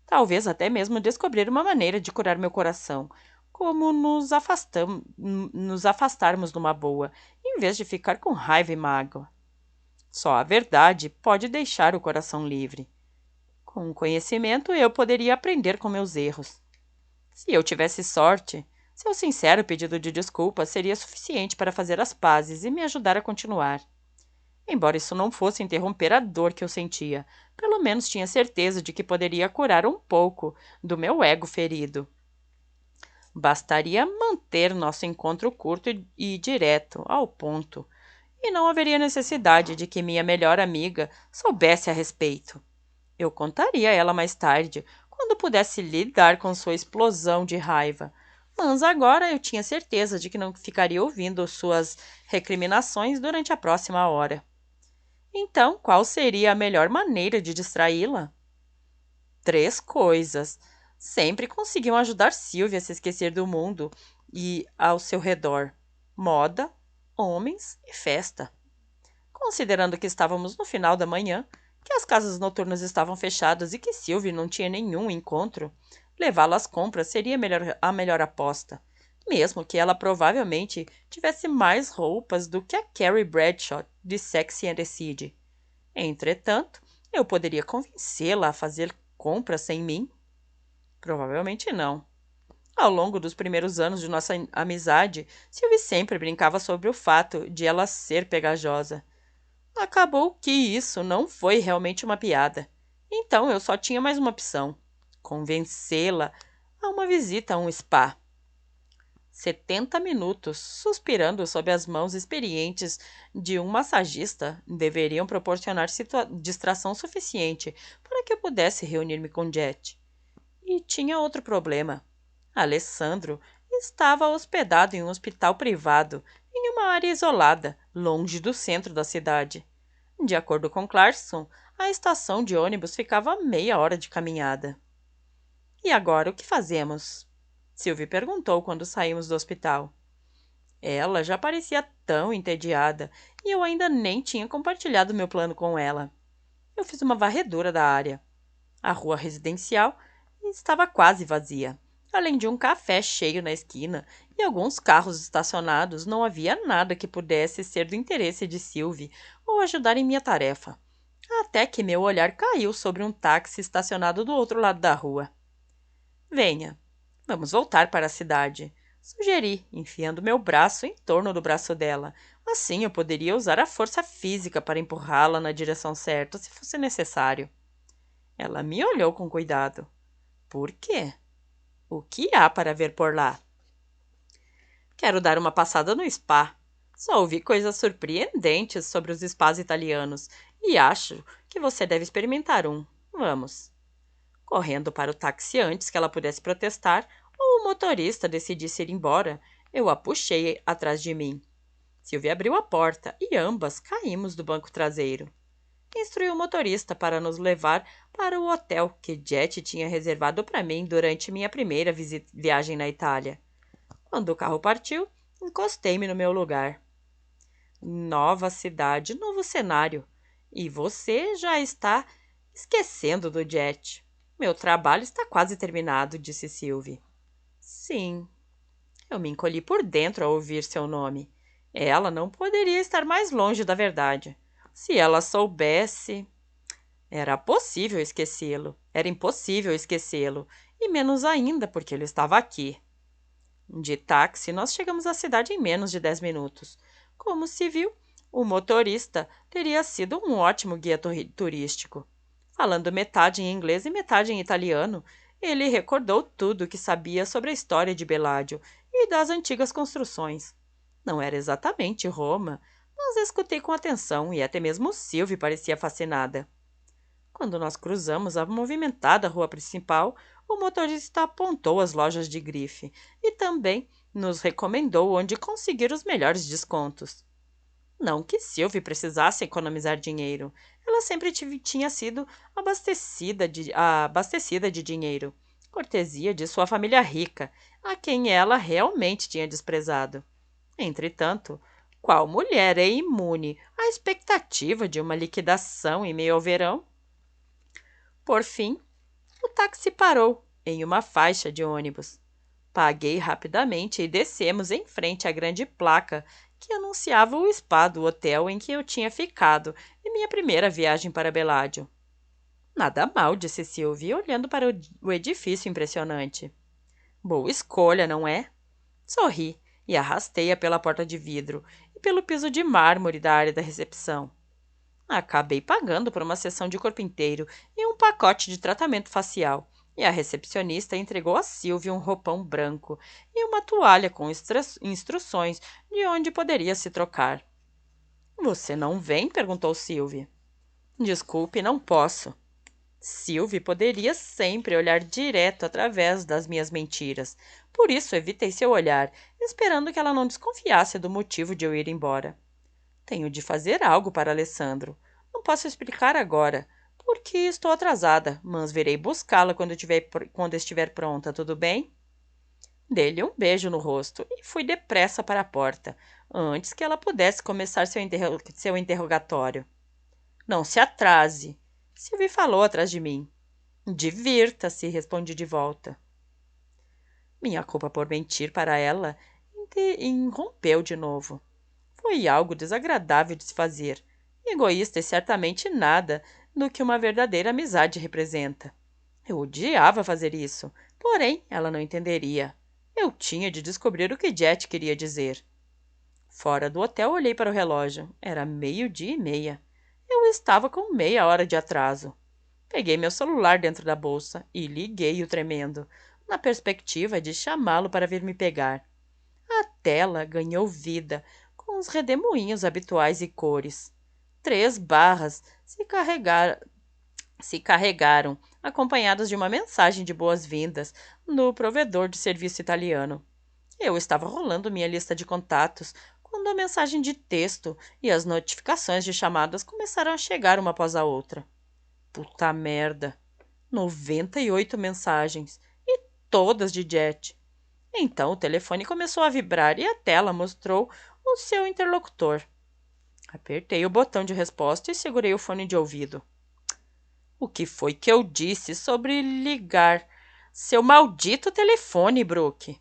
Talvez até mesmo descobrir uma maneira de curar meu coração, como nos afastarmos numa boa, em vez de ficar com raiva e mágoa. Só a verdade pode deixar o coração livre. Com o conhecimento, eu poderia aprender com meus erros. Se eu tivesse sorte, seu sincero pedido de desculpa seria suficiente para fazer as pazes e me ajudar a continuar. Embora isso não fosse interromper a dor que eu sentia, pelo menos tinha certeza de que poderia curar um pouco do meu ego ferido. Bastaria manter nosso encontro curto e direto, ao ponto, e não haveria necessidade de que minha melhor amiga soubesse a respeito. Eu contaria a ela mais tarde, quando pudesse lidar com sua explosão de raiva. Mas agora eu tinha certeza de que não ficaria ouvindo suas recriminações durante a próxima hora. Então, qual seria a melhor maneira de distraí-la? 3 coisas. Sempre conseguiam ajudar Sylvia a se esquecer do mundo e ao seu redor: moda, homens e festa. Considerando que estávamos no final da manhã, que as casas noturnas estavam fechadas e que Sylvie não tinha nenhum encontro, levá-la às compras seria a melhor aposta, mesmo que ela provavelmente tivesse mais roupas do que a Carrie Bradshaw de Sex and the City. Entretanto, eu poderia convencê-la a fazer compras sem mim? Provavelmente não. Ao longo dos primeiros anos de nossa amizade, Sylvie sempre brincava sobre o fato de ela ser pegajosa. Acabou que isso não foi realmente uma piada. Então eu só tinha mais uma opção: convencê-la a uma visita a um spa. 70 minutos, suspirando sob as mãos experientes de um massagista, deveriam proporcionar distração suficiente para que eu pudesse reunir-me com Jet. E tinha outro problema. Alessandro estava hospedado em um hospital privado, em uma área isolada, longe do centro da cidade. De acordo com Clarkson, a estação de ônibus ficava a meia hora de caminhada. E agora o que fazemos? Sylvie perguntou quando saímos do hospital. Ela já parecia tão entediada e eu ainda nem tinha compartilhado meu plano com ela. Eu fiz uma varredura da área. A rua residencial estava quase vazia. Além de um café cheio na esquina e alguns carros estacionados, não havia nada que pudesse ser do interesse de Sylvie ou ajudar em minha tarefa. Até que meu olhar caiu sobre um táxi estacionado do outro lado da rua. Venha, vamos voltar para a cidade, sugeri, enfiando meu braço em torno do braço dela. Assim eu poderia usar a força física para empurrá-la na direção certa, se fosse necessário. Ela me olhou com cuidado. Por quê? O que há para ver por lá? Quero dar uma passada no spa. Só ouvi coisas surpreendentes sobre os spas italianos e acho que você deve experimentar um. Vamos. Correndo para o táxi antes que ela pudesse protestar ou o motorista decidisse ir embora, Eu a puxei atrás de mim. Sylvie abriu a porta e ambas caímos do banco traseiro. Instruiu o motorista para nos levar para o hotel que Jet tinha reservado para mim durante minha primeira viagem na Itália. Quando o carro partiu, encostei-me no meu lugar. Nova cidade, novo cenário. E você já está esquecendo do Jet. Meu trabalho está quase terminado, disse Sylvie. Sim. Eu me encolhi por dentro ao ouvir seu nome. Ela não poderia estar mais longe da verdade. Se ela soubesse. Era possível esquecê-lo. Era impossível esquecê-lo. E menos ainda porque ele estava aqui. De táxi, nós chegamos à cidade em menos de 10 minutos. Como se viu, o motorista teria sido um ótimo guia turístico. Falando metade em inglês e metade em italiano, ele recordou tudo o que sabia sobre a história de Beládio e das antigas construções. Não era exatamente Roma, mas escutei com atenção e até mesmo Sylvie parecia fascinada. Quando nós cruzamos a movimentada rua principal, o motorista apontou as lojas de grife e também nos recomendou onde conseguir os melhores descontos. Não que Sylvie precisasse economizar dinheiro. Ela sempre tinha sido abastecida de dinheiro, cortesia de sua família rica, a quem ela realmente tinha desprezado. Entretanto, qual mulher é imune à expectativa de uma liquidação em meio ao verão? Por fim, o táxi parou em uma faixa de ônibus. Paguei rapidamente e descemos em frente à grande placa que anunciava o spa do hotel em que eu tinha ficado em minha primeira viagem para Beládio. Nada mal, disse Sylvie, olhando para o edifício impressionante. Boa escolha, não é? Sorri e arrastei-a pela porta de vidro e pelo piso de mármore da área da recepção. Acabei pagando por uma sessão de corpo inteiro e um pacote de tratamento facial, e a recepcionista entregou a Sylvie um roupão branco e uma toalha com instruções de onde poderia se trocar. Você não vem? Perguntou Sylvie. Desculpe, não posso. Sylvie poderia sempre olhar direto através das minhas mentiras. Por isso evitei seu olhar, esperando que ela não desconfiasse do motivo de eu ir embora. Tenho de fazer algo para Alessandro. Não posso explicar agora, porque estou atrasada, mas virei buscá-la quando estiver pronta, tudo bem? Dei-lhe um beijo no rosto e fui depressa para a porta, antes que ela pudesse começar seu interrogatório. Não se atrase, Sylvie falou atrás de mim. Divirta-se, respondi de volta. Minha culpa por mentir para ela irrompeu de novo. Foi algo desagradável de se fazer, egoísta e certamente nada do que uma verdadeira amizade representa. Eu odiava fazer isso, porém ela não entenderia. Eu tinha de descobrir o que Jet queria dizer. Fora do hotel olhei para o relógio. Era 12:30. Eu estava com meia hora de atraso. Peguei meu celular dentro da bolsa e liguei-o tremendo, na perspectiva de chamá-lo para vir me pegar. A tela ganhou vida, com os redemoinhos habituais e cores. 3 barras se carregaram, acompanhadas de uma mensagem de boas-vindas do provedor de serviço italiano. Eu estava rolando minha lista de contatos quando a mensagem de texto e as notificações de chamadas começaram a chegar uma após a outra. Puta merda! 98 mensagens, e todas de Jet. Então o telefone começou a vibrar e a tela mostrou o seu interlocutor. Apertei o botão de resposta e segurei o fone de ouvido. O que foi que eu disse sobre ligar? Seu maldito telefone, Brooke!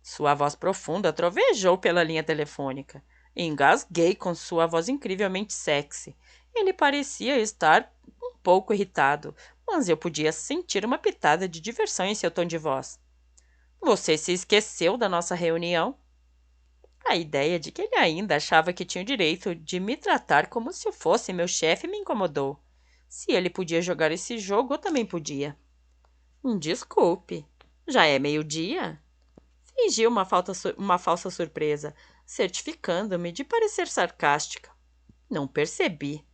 Sua voz profunda trovejou pela linha telefônica. Engasguei com sua voz incrivelmente sexy. Ele parecia estar um pouco irritado, mas eu podia sentir uma pitada de diversão em seu tom de voz. Você se esqueceu da nossa reunião? A ideia de que ele ainda achava que tinha o direito de me tratar como se eu fosse meu chefe me incomodou. Se ele podia jogar esse jogo, eu também podia. Desculpe, já é meio-dia? Fingi uma falsa surpresa, certificando-me de parecer sarcástica. Não percebi.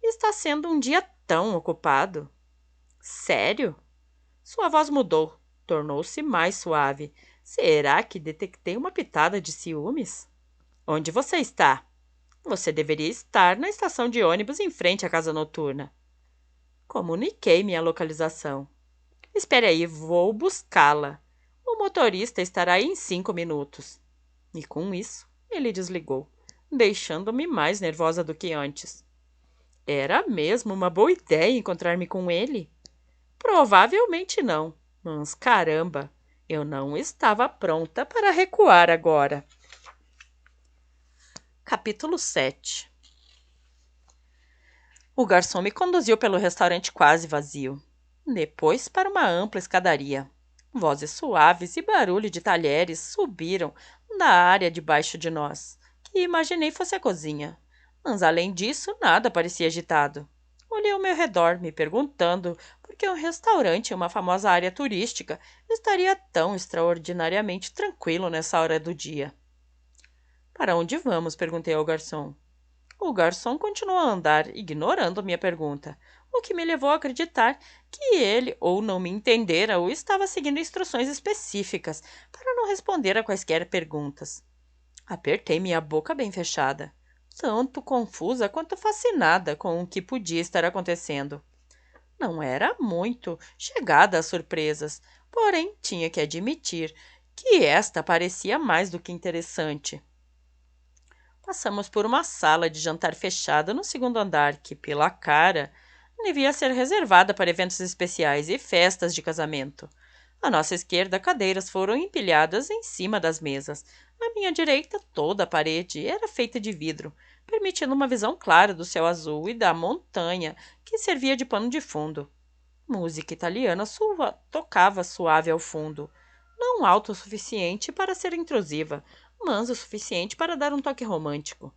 Está sendo um dia tão ocupado. Sério? Sua voz mudou, tornou-se mais suave. Será que detectei uma pitada de ciúmes? Onde você está? Você deveria estar na estação de ônibus em frente à casa noturna. Comuniquei minha localização. Espere aí, vou buscá-la. O motorista estará aí em 5 minutos. E com isso, ele desligou, deixando-me mais nervosa do que antes. Era mesmo uma boa ideia encontrar-me com ele? Provavelmente não, mas caramba, eu não estava pronta para recuar agora. Capítulo 7. O garçom me conduziu pelo restaurante quase vazio. Depois para uma ampla escadaria. Vozes suaves e barulho de talheres subiram da área debaixo de nós, que imaginei fosse a cozinha. Mas além disso, nada parecia agitado. Olhei ao meu redor, me perguntando por que um restaurante em uma famosa área turística estaria tão extraordinariamente tranquilo nessa hora do dia. Para onde vamos? Perguntei ao garçom. O garçom continuou a andar, ignorando minha pergunta, o que me levou a acreditar que ele ou não me entendera ou estava seguindo instruções específicas para não responder a quaisquer perguntas. Apertei minha boca bem fechada, tanto confusa quanto fascinada com o que podia estar acontecendo. Não era muito chegada às surpresas, porém tinha que admitir que esta parecia mais do que interessante. Passamos por uma sala de jantar fechada no segundo andar, que, pela cara, devia ser reservada para eventos especiais e festas de casamento. À nossa esquerda, cadeiras foram empilhadas em cima das mesas. À minha direita, toda a parede era feita de vidro, permitindo uma visão clara do céu azul e da montanha, que servia de pano de fundo. Música italiana tocava suave ao fundo, não alto o suficiente para ser intrusiva, mas o suficiente para dar um toque romântico.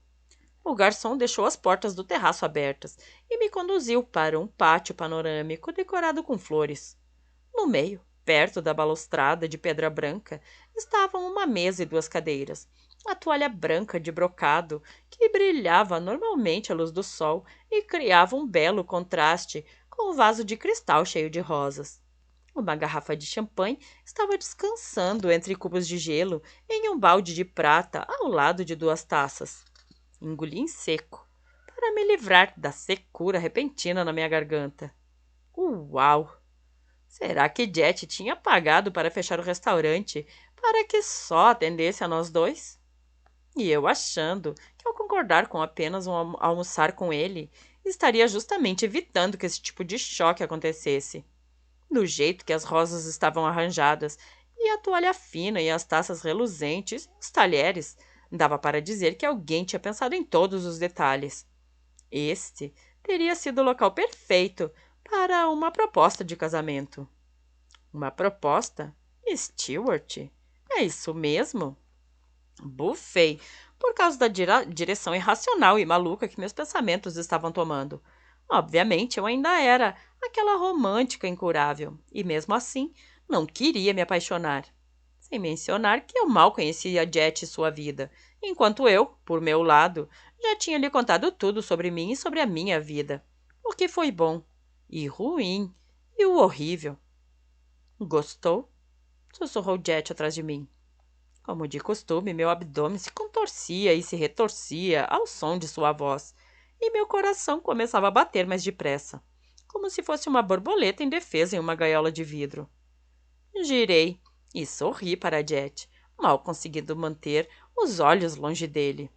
O garçom deixou as portas do terraço abertas e me conduziu para um pátio panorâmico decorado com flores. No meio, perto da balustrada de pedra branca, estavam uma mesa e 2 cadeiras. A toalha branca de brocado, que brilhava normalmente à luz do sol e criava um belo contraste com o vaso de cristal cheio de rosas. Uma garrafa de champanhe estava descansando entre cubos de gelo em um balde de prata ao lado de 2 taças. Engoli em seco, para me livrar da secura repentina na minha garganta. Uau! Será que Jet tinha pagado para fechar o restaurante para que só atendesse a nós dois? E eu achando que ao concordar com apenas almoçar com ele, estaria justamente evitando que esse tipo de choque acontecesse. Do jeito que as rosas estavam arranjadas, e a toalha fina e as taças reluzentes, os talheres, dava para dizer que alguém tinha pensado em todos os detalhes. Este teria sido o local perfeito para uma proposta de casamento. Uma proposta? Stewart? É isso mesmo? Bufei, por causa da direção irracional e maluca que meus pensamentos estavam tomando. Obviamente, eu ainda era aquela romântica incurável, e mesmo assim, não queria me apaixonar. Sem mencionar que eu mal conhecia Jet e sua vida, enquanto eu, por meu lado, já tinha lhe contado tudo sobre mim e sobre a minha vida. O que foi bom, e ruim, e o horrível. Gostou? Sussurrou Jet atrás de mim. Como de costume, meu abdômen se contorcia e se retorcia ao som de sua voz, e meu coração começava a bater mais depressa, como se fosse uma borboleta indefesa em uma gaiola de vidro. Girei e sorri para Jet, mal conseguindo manter os olhos longe dele.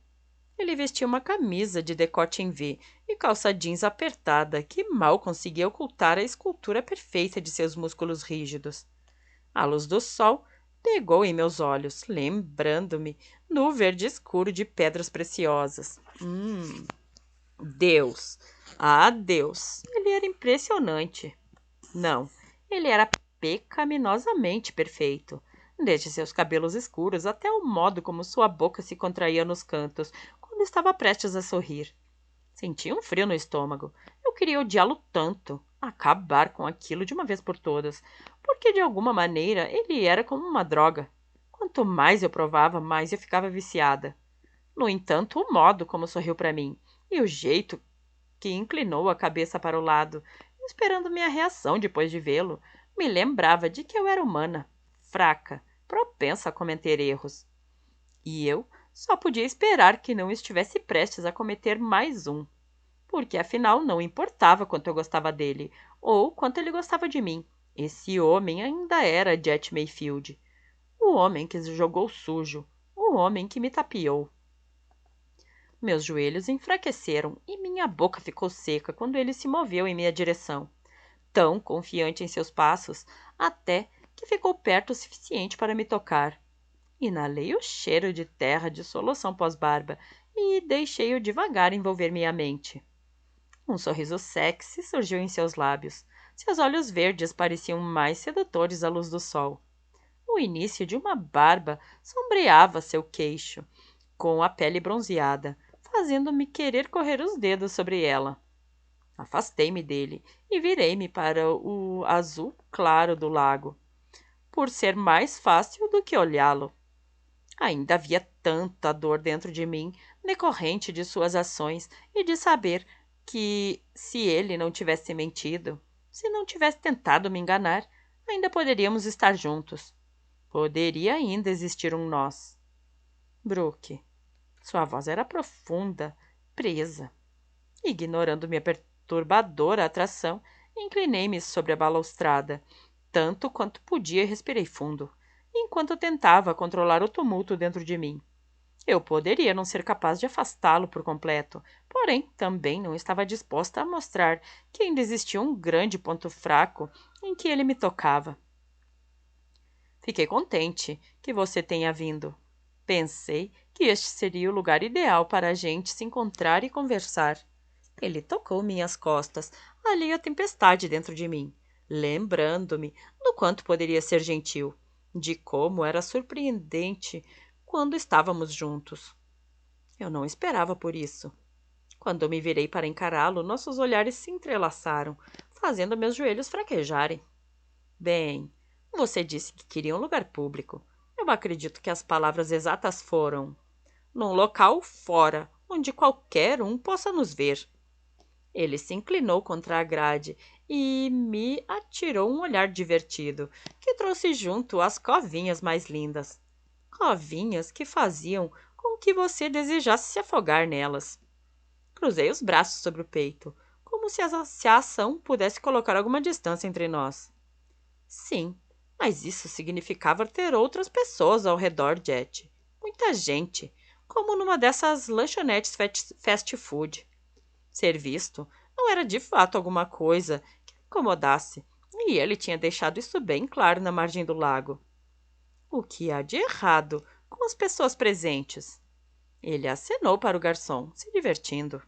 Ele vestia uma camisa de decote em V e calça jeans apertada que mal conseguia ocultar a escultura perfeita de seus músculos rígidos. A luz do sol pegou em meus olhos, lembrando-me do verde escuro de pedras preciosas. Deus! Ah, Deus! Ele era impressionante. Não, ele era pecaminosamente perfeito. Desde seus cabelos escuros até o modo como sua boca se contraía nos cantos, quando estava prestes a sorrir. Senti um frio no estômago. Eu queria odiá-lo tanto, acabar com aquilo de uma vez por todas, porque de alguma maneira ele era como uma droga. Quanto mais eu provava, mais eu ficava viciada. No entanto, o modo como sorriu para mim e o jeito que inclinou a cabeça para o lado, esperando minha reação depois de vê-lo, me lembrava de que eu era humana, fraca, propensa a cometer erros. E eu só podia esperar que não estivesse prestes a cometer mais um, porque afinal não importava quanto eu gostava dele, ou quanto ele gostava de mim. Esse homem ainda era Jet Mayfield, o homem que jogou sujo, o homem que me tapeou. Meus joelhos enfraqueceram e minha boca ficou seca quando ele se moveu em minha direção, tão confiante em seus passos, até que ficou perto o suficiente para me tocar. Inalei o cheiro de terra de solução pós-barba e deixei-o devagar envolver minha mente. Um sorriso sexy surgiu em seus lábios. Seus olhos verdes pareciam mais sedutores à luz do sol. O início de uma barba sombreava seu queixo, com a pele bronzeada, fazendo-me querer correr os dedos sobre ela. Afastei-me dele e virei-me para o azul claro do lago, por ser mais fácil do que olhá-lo. Ainda havia tanta dor dentro de mim, decorrente de suas ações e de saber que, se ele não tivesse mentido, se não tivesse tentado me enganar, ainda poderíamos estar juntos. Poderia ainda existir um nós. Brooke. Sua voz era profunda, presa. Ignorando minha perturbadora atração, inclinei-me sobre a balaustrada, tanto quanto podia e respirei fundo, enquanto tentava controlar o tumulto dentro de mim. Eu poderia não ser capaz de afastá-lo por completo, porém também não estava disposta a mostrar que ainda existia um grande ponto fraco em que ele me tocava. Fiquei contente que você tenha vindo. Pensei que este seria o lugar ideal para a gente se encontrar e conversar. Ele tocou minhas costas, ali a tempestade dentro de mim, lembrando-me do quanto poderia ser gentil, de como era surpreendente quando estávamos juntos. Eu não esperava por isso. Quando me virei para encará-lo, nossos olhares se entrelaçaram, fazendo meus joelhos fraquejarem. Bem, você disse que queria um lugar público. Eu acredito que as palavras exatas foram: num local fora, onde qualquer um possa nos ver. Ele se inclinou contra a grade e me atirou um olhar divertido, que trouxe junto as covinhas mais lindas. Covinhas que faziam com que você desejasse se afogar nelas. Cruzei os braços sobre o peito, como se a ação pudesse colocar alguma distância entre nós. Sim, mas isso significava ter outras pessoas ao redor, Jet. Muita gente, como numa dessas lanchonetes fast food. Ser visto não era de fato alguma coisa que me incomodasse, e ele tinha deixado isso bem claro na margem do lago. O que há de errado com as pessoas presentes? Ele acenou para o garçom, se divertindo.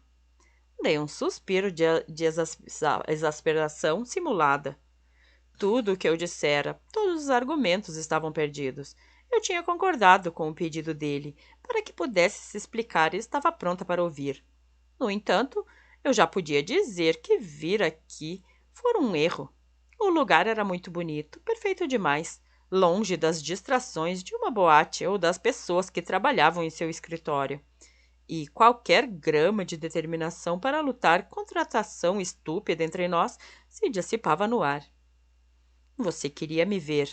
Dei um suspiro de exasperação simulada. Tudo o que eu dissera, todos os argumentos estavam perdidos. Eu tinha concordado com o pedido dele, para que pudesse se explicar e estava pronta para ouvir. No entanto, eu já podia dizer que vir aqui fora um erro. O lugar era muito bonito, perfeito demais, longe das distrações de uma boate ou das pessoas que trabalhavam em seu escritório. E qualquer grama de determinação para lutar contra a atração estúpida entre nós se dissipava no ar. Você queria me ver.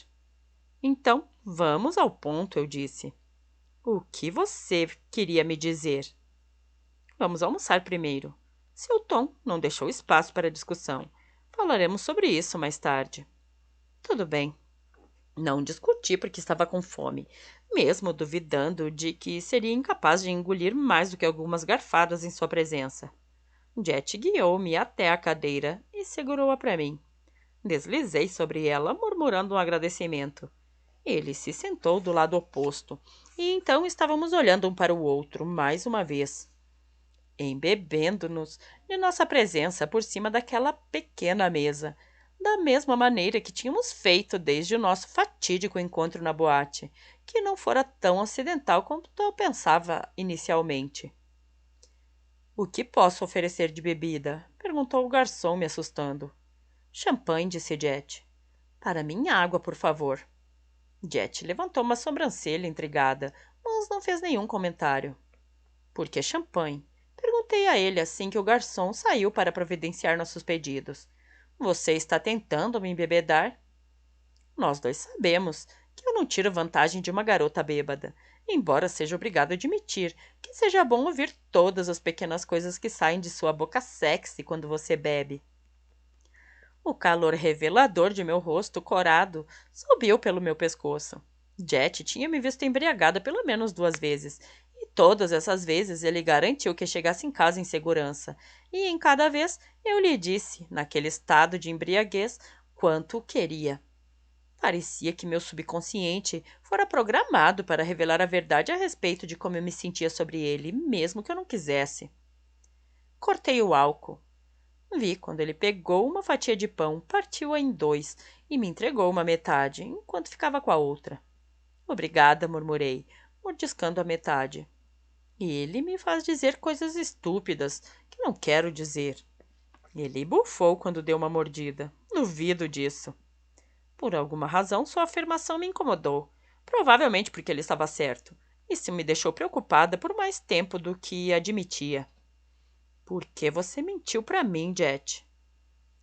Então, vamos ao ponto, eu disse. O que você queria me dizer? Vamos almoçar primeiro. Seu tom não deixou espaço para discussão. Falaremos sobre isso mais tarde. Tudo bem. Não discuti porque estava com fome, mesmo duvidando de que seria incapaz de engolir mais do que algumas garfadas em sua presença. Jet guiou-me até a cadeira e segurou-a para mim. Deslizei sobre ela, murmurando um agradecimento. Ele se sentou do lado oposto, e então estávamos olhando um para o outro, mais uma vez, embebendo-nos de nossa presença por cima daquela pequena mesa, da mesma maneira que tínhamos feito desde o nosso fatídico encontro na boate, que não fora tão acidental quanto eu pensava inicialmente. O que posso oferecer de bebida? Perguntou o garçom, me assustando. Champanhe, disse Jet. Para mim, água, por favor. Jet levantou uma sobrancelha intrigada, mas não fez nenhum comentário. Por que champanhe? Perguntei a ele assim que o garçom saiu para providenciar nossos pedidos. Você está tentando me embebedar? Nós dois sabemos que eu não tiro vantagem de uma garota bêbada, embora seja obrigado a admitir que seja bom ouvir todas as pequenas coisas que saem de sua boca sexy quando você bebe. O calor revelador de meu rosto corado subiu pelo meu pescoço. Jet tinha me visto embriagada pelo menos 2 vezes, e todas essas vezes ele garantiu que chegasse em casa em segurança, e em cada vez eu lhe disse, naquele estado de embriaguez, quanto o queria. Parecia que meu subconsciente fora programado para revelar a verdade a respeito de como eu me sentia sobre ele, mesmo que eu não quisesse. Cortei o álcool. Vi quando ele pegou uma fatia de pão, partiu-a em 2 e me entregou uma metade, enquanto ficava com a outra. Obrigada, murmurei, mordiscando a metade. Ele me faz dizer coisas estúpidas que não quero dizer. Ele bufou quando deu uma mordida. Duvido disso. Por alguma razão, sua afirmação me incomodou. Provavelmente porque ele estava certo. Isso me deixou preocupada por mais tempo do que admitia. Por que você mentiu para mim, Jet?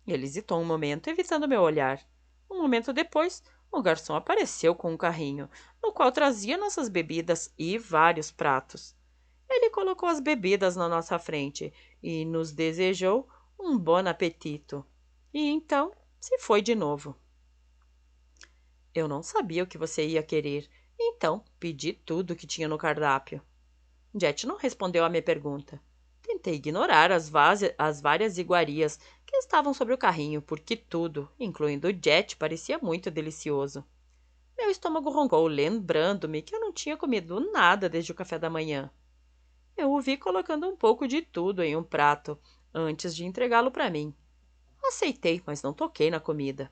Ele hesitou um momento, evitando meu olhar. Um momento depois, o garçom apareceu com um carrinho, no qual trazia nossas bebidas e vários pratos. Ele colocou as bebidas na nossa frente e nos desejou um bom apetito. E então se foi de novo. Eu não sabia o que você ia querer, então pedi tudo que tinha no cardápio. Jet não respondeu à minha pergunta. Tentei ignorar as várias iguarias que estavam sobre o carrinho, porque tudo, incluindo o Jet, parecia muito delicioso. Meu estômago roncou, lembrando-me que eu não tinha comido nada desde o café da manhã. Eu o vi colocando um pouco de tudo em um prato, antes de entregá-lo para mim. Aceitei, mas não toquei na comida.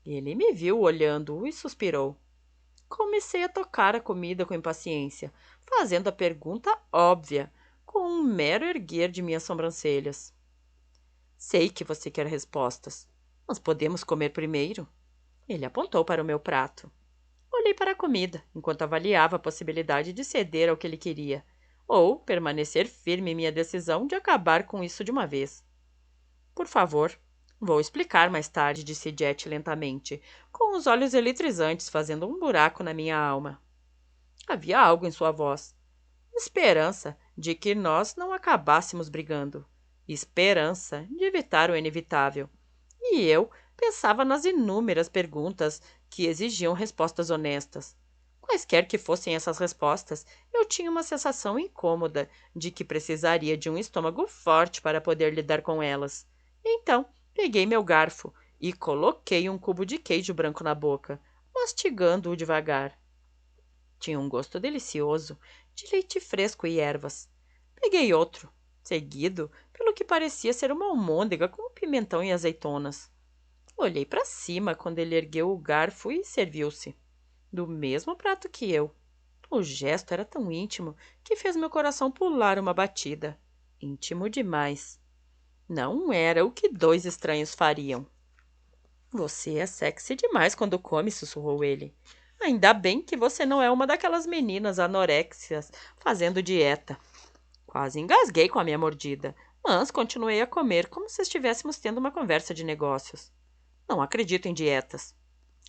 Ele me viu olhando e suspirou. Comecei a tocar a comida com impaciência, fazendo a pergunta óbvia, com um mero erguer de minhas sobrancelhas. Sei que você quer respostas, mas podemos comer primeiro? Ele apontou para o meu prato. Olhei para a comida, enquanto avaliava a possibilidade de ceder ao que ele queria, ou permanecer firme em minha decisão de acabar com isso de uma vez. Por favor, vou explicar mais tarde, disse Jet lentamente, com os olhos eletrizantes fazendo um buraco na minha alma. Havia algo em sua voz. Esperança de que nós não acabássemos brigando. Esperança de evitar o inevitável. E eu pensava nas inúmeras perguntas que exigiam respostas honestas. Quaisquer que fossem essas respostas, eu tinha uma sensação incômoda de que precisaria de um estômago forte para poder lidar com elas. Então, peguei meu garfo e coloquei um cubo de queijo branco na boca, mastigando-o devagar. Tinha um gosto delicioso, de leite fresco e ervas. Peguei outro, seguido pelo que parecia ser uma almôndega com pimentão e azeitonas. Olhei para cima quando ele ergueu o garfo e serviu-se, do mesmo prato que eu. O gesto era tão íntimo que fez meu coração pular uma batida. Íntimo demais. Não era o que 2 estranhos fariam. Você é sexy demais quando come, sussurrou ele. Ainda bem que você não é uma daquelas meninas anoréxias fazendo dieta. Quase engasguei com a minha mordida, mas continuei a comer como se estivéssemos tendo uma conversa de negócios. Não acredito em dietas.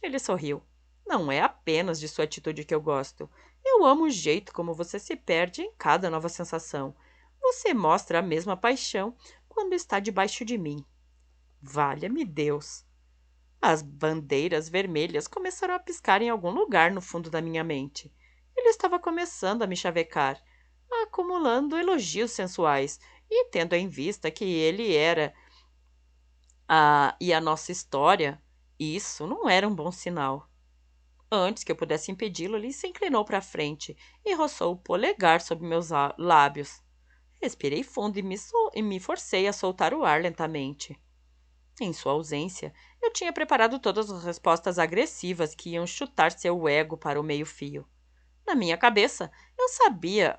Ele sorriu. Não é apenas de sua atitude que eu gosto. Eu amo o jeito como você se perde em cada nova sensação. Você mostra a mesma paixão quando está debaixo de mim. Valha-me Deus! As bandeiras vermelhas começaram a piscar em algum lugar no fundo da minha mente. Ele estava começando a me chavecar, acumulando elogios sensuais, e tendo em vista que ele era a nossa história, isso não era um bom sinal. Antes que eu pudesse impedi-lo, ele se inclinou para a frente e roçou o polegar sobre meus lábios. Respirei fundo e me forcei a soltar o ar lentamente. Em sua ausência, eu tinha preparado todas as respostas agressivas que iam chutar seu ego para o meio-fio. Na minha cabeça, eu sabia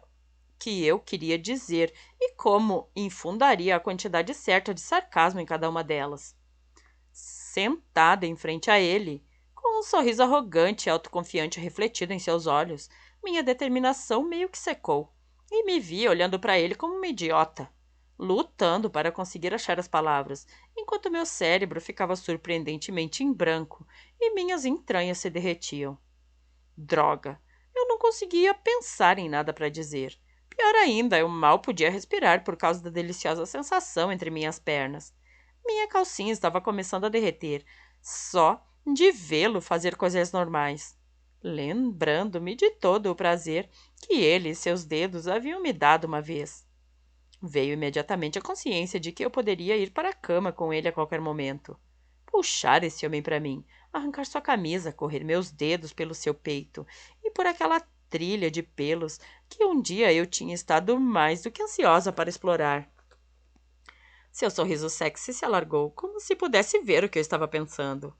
que eu queria dizer e como infundaria a quantidade certa de sarcasmo em cada uma delas. Sentada em frente a ele, com um sorriso arrogante e autoconfiante refletido em seus olhos, minha determinação meio que secou, e me vi olhando para ele como uma idiota, lutando para conseguir achar as palavras, enquanto meu cérebro ficava surpreendentemente em branco e minhas entranhas se derretiam. Droga! Eu não conseguia pensar em nada para dizer. Pior ainda, eu mal podia respirar por causa da deliciosa sensação entre minhas pernas. Minha calcinha estava começando a derreter, só de vê-lo fazer coisas normais. Lembrando-me de todo o prazer que ele e seus dedos haviam me dado uma vez. Veio imediatamente a consciência de que eu poderia ir para a cama com ele a qualquer momento. Puxar esse homem para mim, arrancar sua camisa, correr meus dedos pelo seu peito e por aquela trilha de pelos que um dia eu tinha estado mais do que ansiosa para explorar. Seu sorriso sexy se alargou, como se pudesse ver o que eu estava pensando.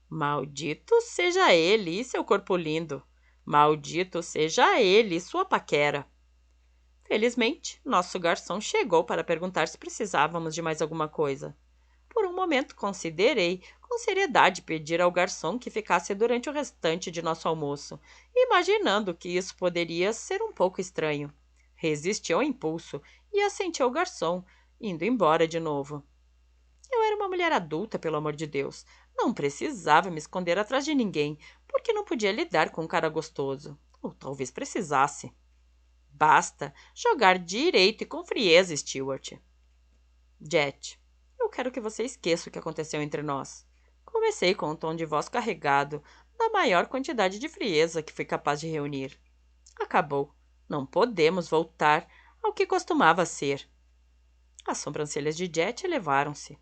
Maldito seja ele e seu corpo lindo. Maldito seja ele e sua paquera. Felizmente, nosso garçom chegou para perguntar se precisávamos de mais alguma coisa. Por um momento considerei, com seriedade, pedir ao garçom que ficasse durante o restante de nosso almoço, imaginando que isso poderia ser um pouco estranho. Resisti ao impulso e assenti ao garçom, indo embora de novo. Eu era uma mulher adulta, pelo amor de Deus. Não precisava me esconder atrás de ninguém, porque não podia lidar com um cara gostoso. Ou talvez precisasse. Basta jogar direito e com frieza, Stewart. Jet, eu quero que você esqueça o que aconteceu entre nós. Comecei com um tom de voz carregado, da maior quantidade de frieza que fui capaz de reunir. Acabou. Não podemos voltar ao que costumava ser. As sobrancelhas de Jet elevaram-se.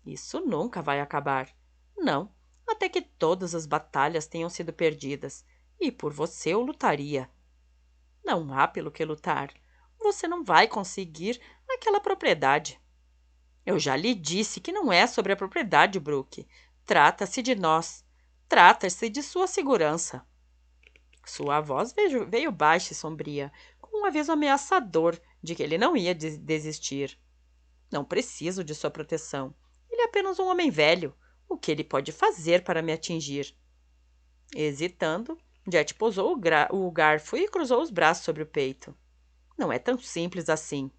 Isso nunca vai acabar. Não, até que todas as batalhas tenham sido perdidas. E por você eu lutaria. Não há pelo que lutar. Você não vai conseguir aquela propriedade. Eu já lhe disse que não é sobre a propriedade, Brooke. Trata-se de nós. Trata-se de sua segurança. Sua voz veio baixa e sombria, com um aviso ameaçador de que ele não ia desistir. Não preciso de sua proteção. Ele é apenas um homem velho. O que ele pode fazer para me atingir? Hesitando, Jet posou o garfo e cruzou os braços sobre o peito. Não é tão simples assim.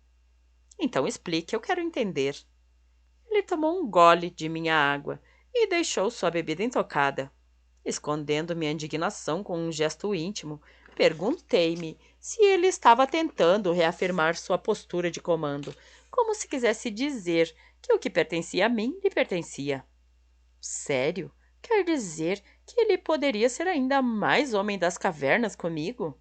Então explique, eu quero entender. Ele tomou um gole de minha água e deixou sua bebida intocada. Escondendo minha indignação com um gesto íntimo, perguntei-me se ele estava tentando reafirmar sua postura de comando, como se quisesse dizer que o que pertencia a mim lhe pertencia. Sério? Quer dizer que ele poderia ser ainda mais homem das cavernas comigo?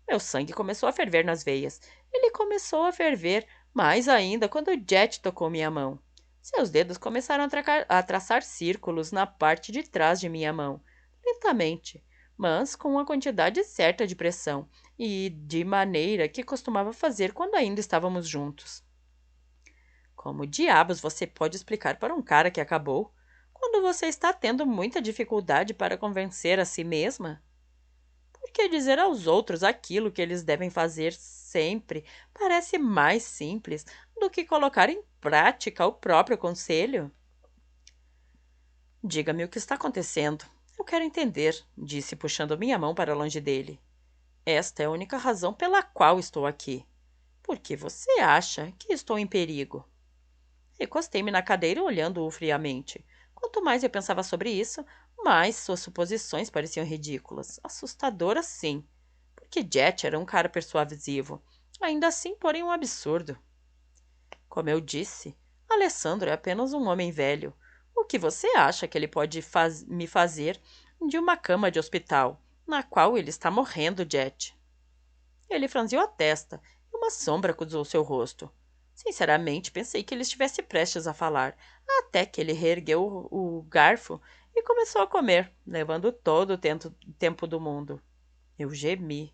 Meu sangue começou a ferver nas veias. Ele começou a ferver mais ainda quando Jet tocou minha mão. Seus dedos começaram a traçar círculos na parte de trás de minha mão, lentamente, mas com uma quantidade certa de pressão, e de maneira que costumava fazer quando ainda estávamos juntos. Como diabos você pode explicar para um cara que acabou, quando você está tendo muita dificuldade para convencer a si mesma? Por que dizer aos outros aquilo que eles devem fazer sempre parece mais simples do que colocar em prática o próprio conselho? Diga-me o que está acontecendo. Eu quero entender, disse, puxando minha mão para longe dele. Esta é a única razão pela qual estou aqui. Por que você acha que estou em perigo? Recostei-me na cadeira olhando-o friamente. Quanto mais eu pensava sobre isso, mais suas suposições pareciam ridículas. Assustadoras, sim. Porque Jet era um cara persuasivo. Ainda assim, porém, um absurdo. Como eu disse, Alessandro é apenas um homem velho. O que você acha que ele pode me fazer de uma cama de hospital, na qual ele está morrendo, Jet? Ele franziu a testa e uma sombra cruzou seu rosto. Sinceramente, pensei que ele estivesse prestes a falar, até que ele reergueu o garfo e começou a comer, levando todo o tempo do mundo. Eu gemi.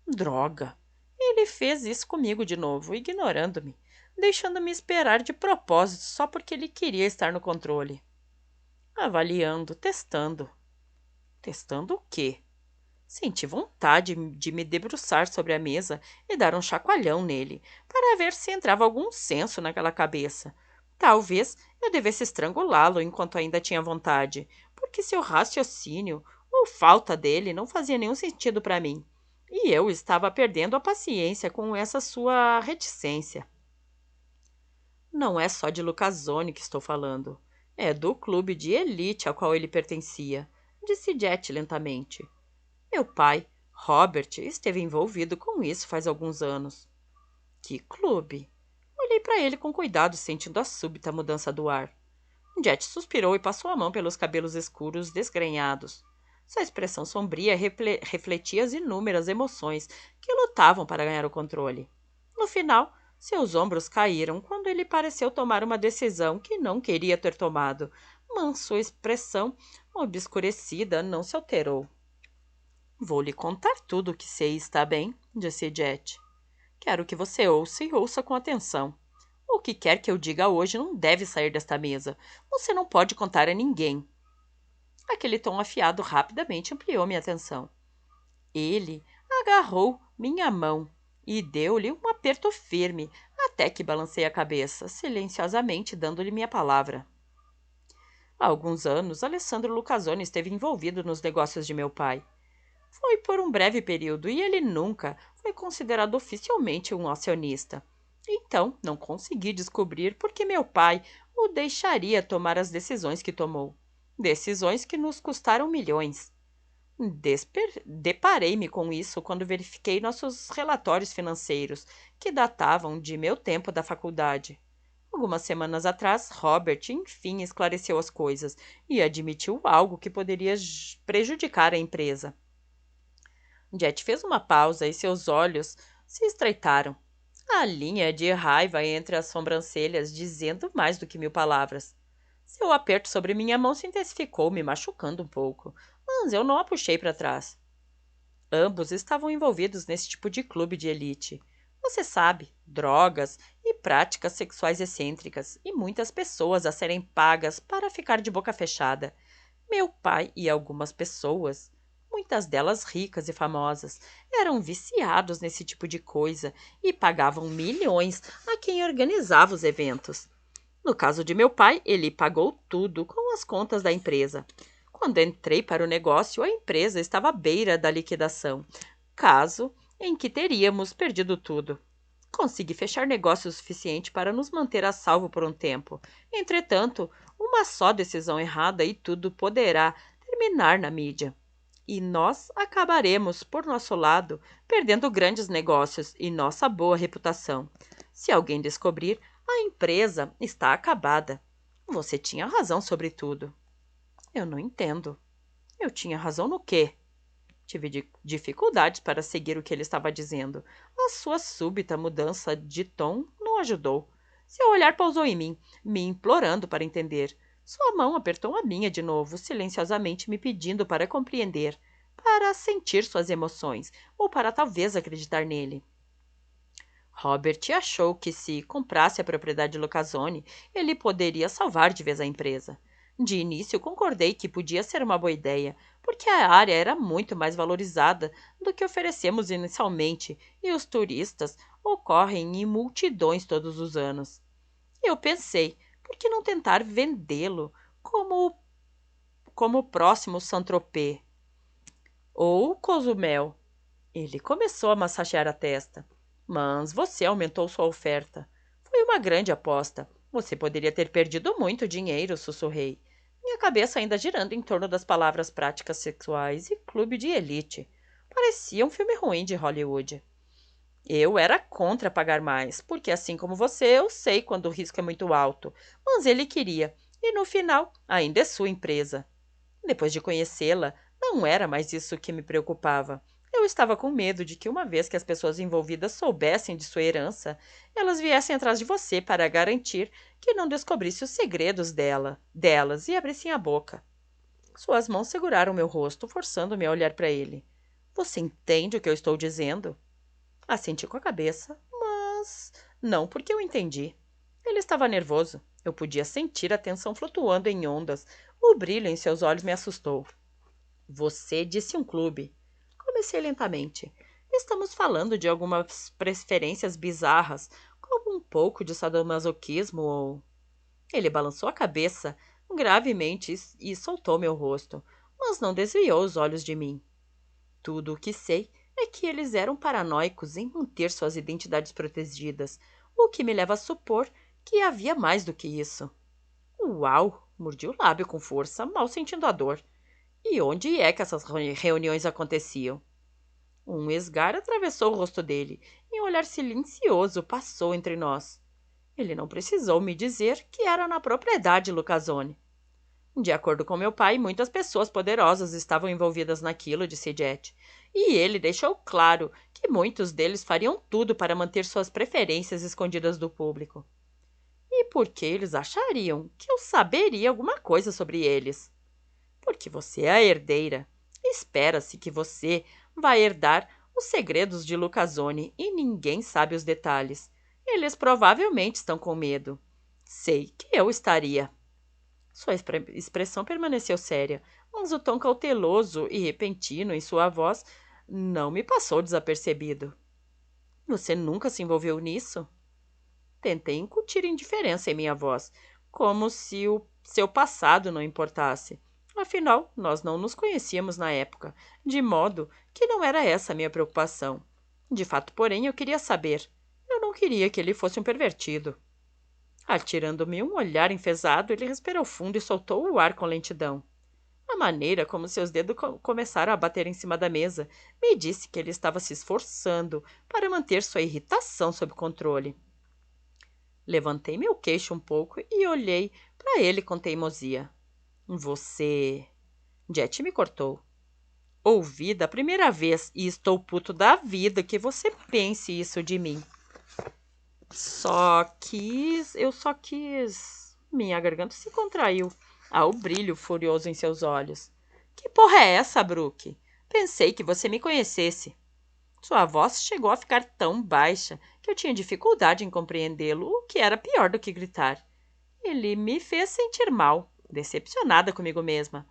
Droga! Ele fez isso comigo de novo, ignorando-me, deixando-me esperar de propósito só porque ele queria estar no controle. Avaliando, testando. Testando o quê? Senti vontade de me debruçar sobre a mesa e dar um chacoalhão nele, para ver se entrava algum senso naquela cabeça. Talvez eu devesse estrangulá-lo enquanto ainda tinha vontade, porque seu raciocínio, ou falta dele, não fazia nenhum sentido para mim. E eu estava perdendo a paciência com essa sua reticência. Não é só de Lucasone que estou falando. É do clube de elite ao qual ele pertencia, disse Jet lentamente. Meu pai, Robert, esteve envolvido com isso faz alguns anos. Que clube? Olhei para ele com cuidado, sentindo a súbita mudança do ar. Jet suspirou e passou a mão pelos cabelos escuros desgrenhados. Sua expressão sombria refletia as inúmeras emoções que lutavam para ganhar o controle. No final, seus ombros caíram quando ele pareceu tomar uma decisão que não queria ter tomado, mas sua expressão obscurecida não se alterou. Vou lhe contar tudo o que sei, está bem? Disse Jet. Quero que você ouça e ouça com atenção. O que quer que eu diga hoje não deve sair desta mesa. Você não pode contar a ninguém. Aquele tom afiado rapidamente ampliou minha atenção. Ele agarrou minha mão e deu-lhe um aperto firme, até que balancei a cabeça, silenciosamente dando-lhe minha palavra. Há alguns anos, Alessandro Lucasoni esteve envolvido nos negócios de meu pai. Foi por um breve período e ele nunca foi considerado oficialmente um acionista. Então, não consegui descobrir por que meu pai o deixaria tomar as decisões que tomou. Decisões que nos custaram milhões. Deparei-me com isso quando verifiquei nossos relatórios financeiros, que datavam de meu tempo da faculdade. Algumas semanas atrás, Robert enfim esclareceu as coisas e admitiu algo que poderia prejudicar a empresa. Jet fez uma pausa e seus olhos se estreitaram. A linha de raiva entre as sobrancelhas dizendo mais do que 1000 palavras. Seu aperto sobre minha mão se intensificou, me machucando um pouco, mas eu não a puxei para trás. Ambos estavam envolvidos nesse tipo de clube de elite. Você sabe, drogas e práticas sexuais excêntricas, e muitas pessoas a serem pagas para ficar de boca fechada. Meu pai e algumas pessoas, muitas delas ricas e famosas, eram viciados nesse tipo de coisa e pagavam milhões a quem organizava os eventos. No caso de meu pai, ele pagou tudo com as contas da empresa. Quando entrei para o negócio, a empresa estava à beira da liquidação, caso em que teríamos perdido tudo. Consegui fechar negócio suficiente para nos manter a salvo por um tempo. Entretanto, uma só decisão errada e tudo poderá terminar na mídia. E nós acabaremos, por nosso lado, perdendo grandes negócios e nossa boa reputação. Se alguém descobrir, a empresa está acabada. Você tinha razão sobre tudo. Eu não entendo. Eu tinha razão no quê? Tive dificuldades para seguir o que ele estava dizendo. A sua súbita mudança de tom não ajudou. Seu olhar pousou em mim, me implorando para entender. Sua mão apertou a minha de novo, silenciosamente me pedindo para compreender, para sentir suas emoções, ou para talvez acreditar nele. Robert achou que se comprasse a propriedade Lucasoni, ele poderia salvar de vez a empresa. De início, concordei que podia ser uma boa ideia, porque a área era muito mais valorizada do que oferecemos inicialmente e os turistas ocorrem em multidões todos os anos. Eu pensei, por que não tentar vendê-lo como o próximo Saint-Tropez? Ou Cozumel? Ele começou a massagear a testa. Mas você aumentou sua oferta. Foi uma grande aposta. Você poderia ter perdido muito dinheiro, sussurrei. Minha cabeça ainda girando em torno das palavras práticas sexuais e clube de elite. Parecia um filme ruim de Hollywood. Eu era contra pagar mais, porque assim como você, eu sei quando o risco é muito alto. Mas ele queria. E no final, ainda é sua empresa. Depois de conhecê-la, não era mais isso que me preocupava. Eu estava com medo de que, uma vez que as pessoas envolvidas soubessem de sua herança, elas viessem atrás de você para garantir que não descobrisse os segredos delas e abrissem a boca. Suas mãos seguraram meu rosto, forçando-me a olhar para ele. Você entende o que eu estou dizendo? Assenti com a cabeça, mas não porque eu entendi. Ele estava nervoso. Eu podia sentir a tensão flutuando em ondas. O brilho em seus olhos me assustou. Você disse um clube. Comecei lentamente. Estamos falando de algumas preferências bizarras, como um pouco de sadomasoquismo ou... Ele balançou a cabeça gravemente e soltou meu rosto, mas não desviou os olhos de mim. Tudo o que sei é que eles eram paranoicos em manter suas identidades protegidas, o que me leva a supor que havia mais do que isso. Uau! Mordi o lábio com força, mal sentindo a dor. E onde é que essas reuniões aconteciam? Um esgar atravessou o rosto dele e um olhar silencioso passou entre nós. Ele não precisou me dizer que era na propriedade Lucasone. De acordo com meu pai, muitas pessoas poderosas estavam envolvidas naquilo, disse Jet. E ele deixou claro que muitos deles fariam tudo para manter suas preferências escondidas do público. E por que eles achariam que eu saberia alguma coisa sobre eles? Porque você é a herdeira. Espera-se que você vá herdar os segredos de Lucasone e ninguém sabe os detalhes. Eles provavelmente estão com medo. Sei que eu estaria. Sua expressão permaneceu séria, mas o tom cauteloso e repentino em sua voz não me passou desapercebido. Você nunca se envolveu nisso? Tentei incutir indiferença em minha voz, como se o seu passado não importasse. Afinal, nós não nos conhecíamos na época, de modo que não era essa a minha preocupação. De fato, porém, eu queria saber. Eu não queria que ele fosse um pervertido. Atirando-me um olhar enfesado, ele respirou fundo e soltou o ar com lentidão. A maneira como seus dedos começaram a bater em cima da mesa me disse que ele estava se esforçando para manter sua irritação sob controle. Levantei meu queixo um pouco e olhei para ele com teimosia. Você... Jet me cortou. Ouvi da primeira vez e estou puto da vida que você pense isso de mim. Eu só quis. Minha garganta se contraiu. Há o brilho furioso em seus olhos. Que porra é essa, Brooke? Pensei que você me conhecesse. Sua voz chegou a ficar tão baixa que eu tinha dificuldade em compreendê-lo, o que era pior do que gritar. Ele me fez sentir mal, decepcionada comigo mesma,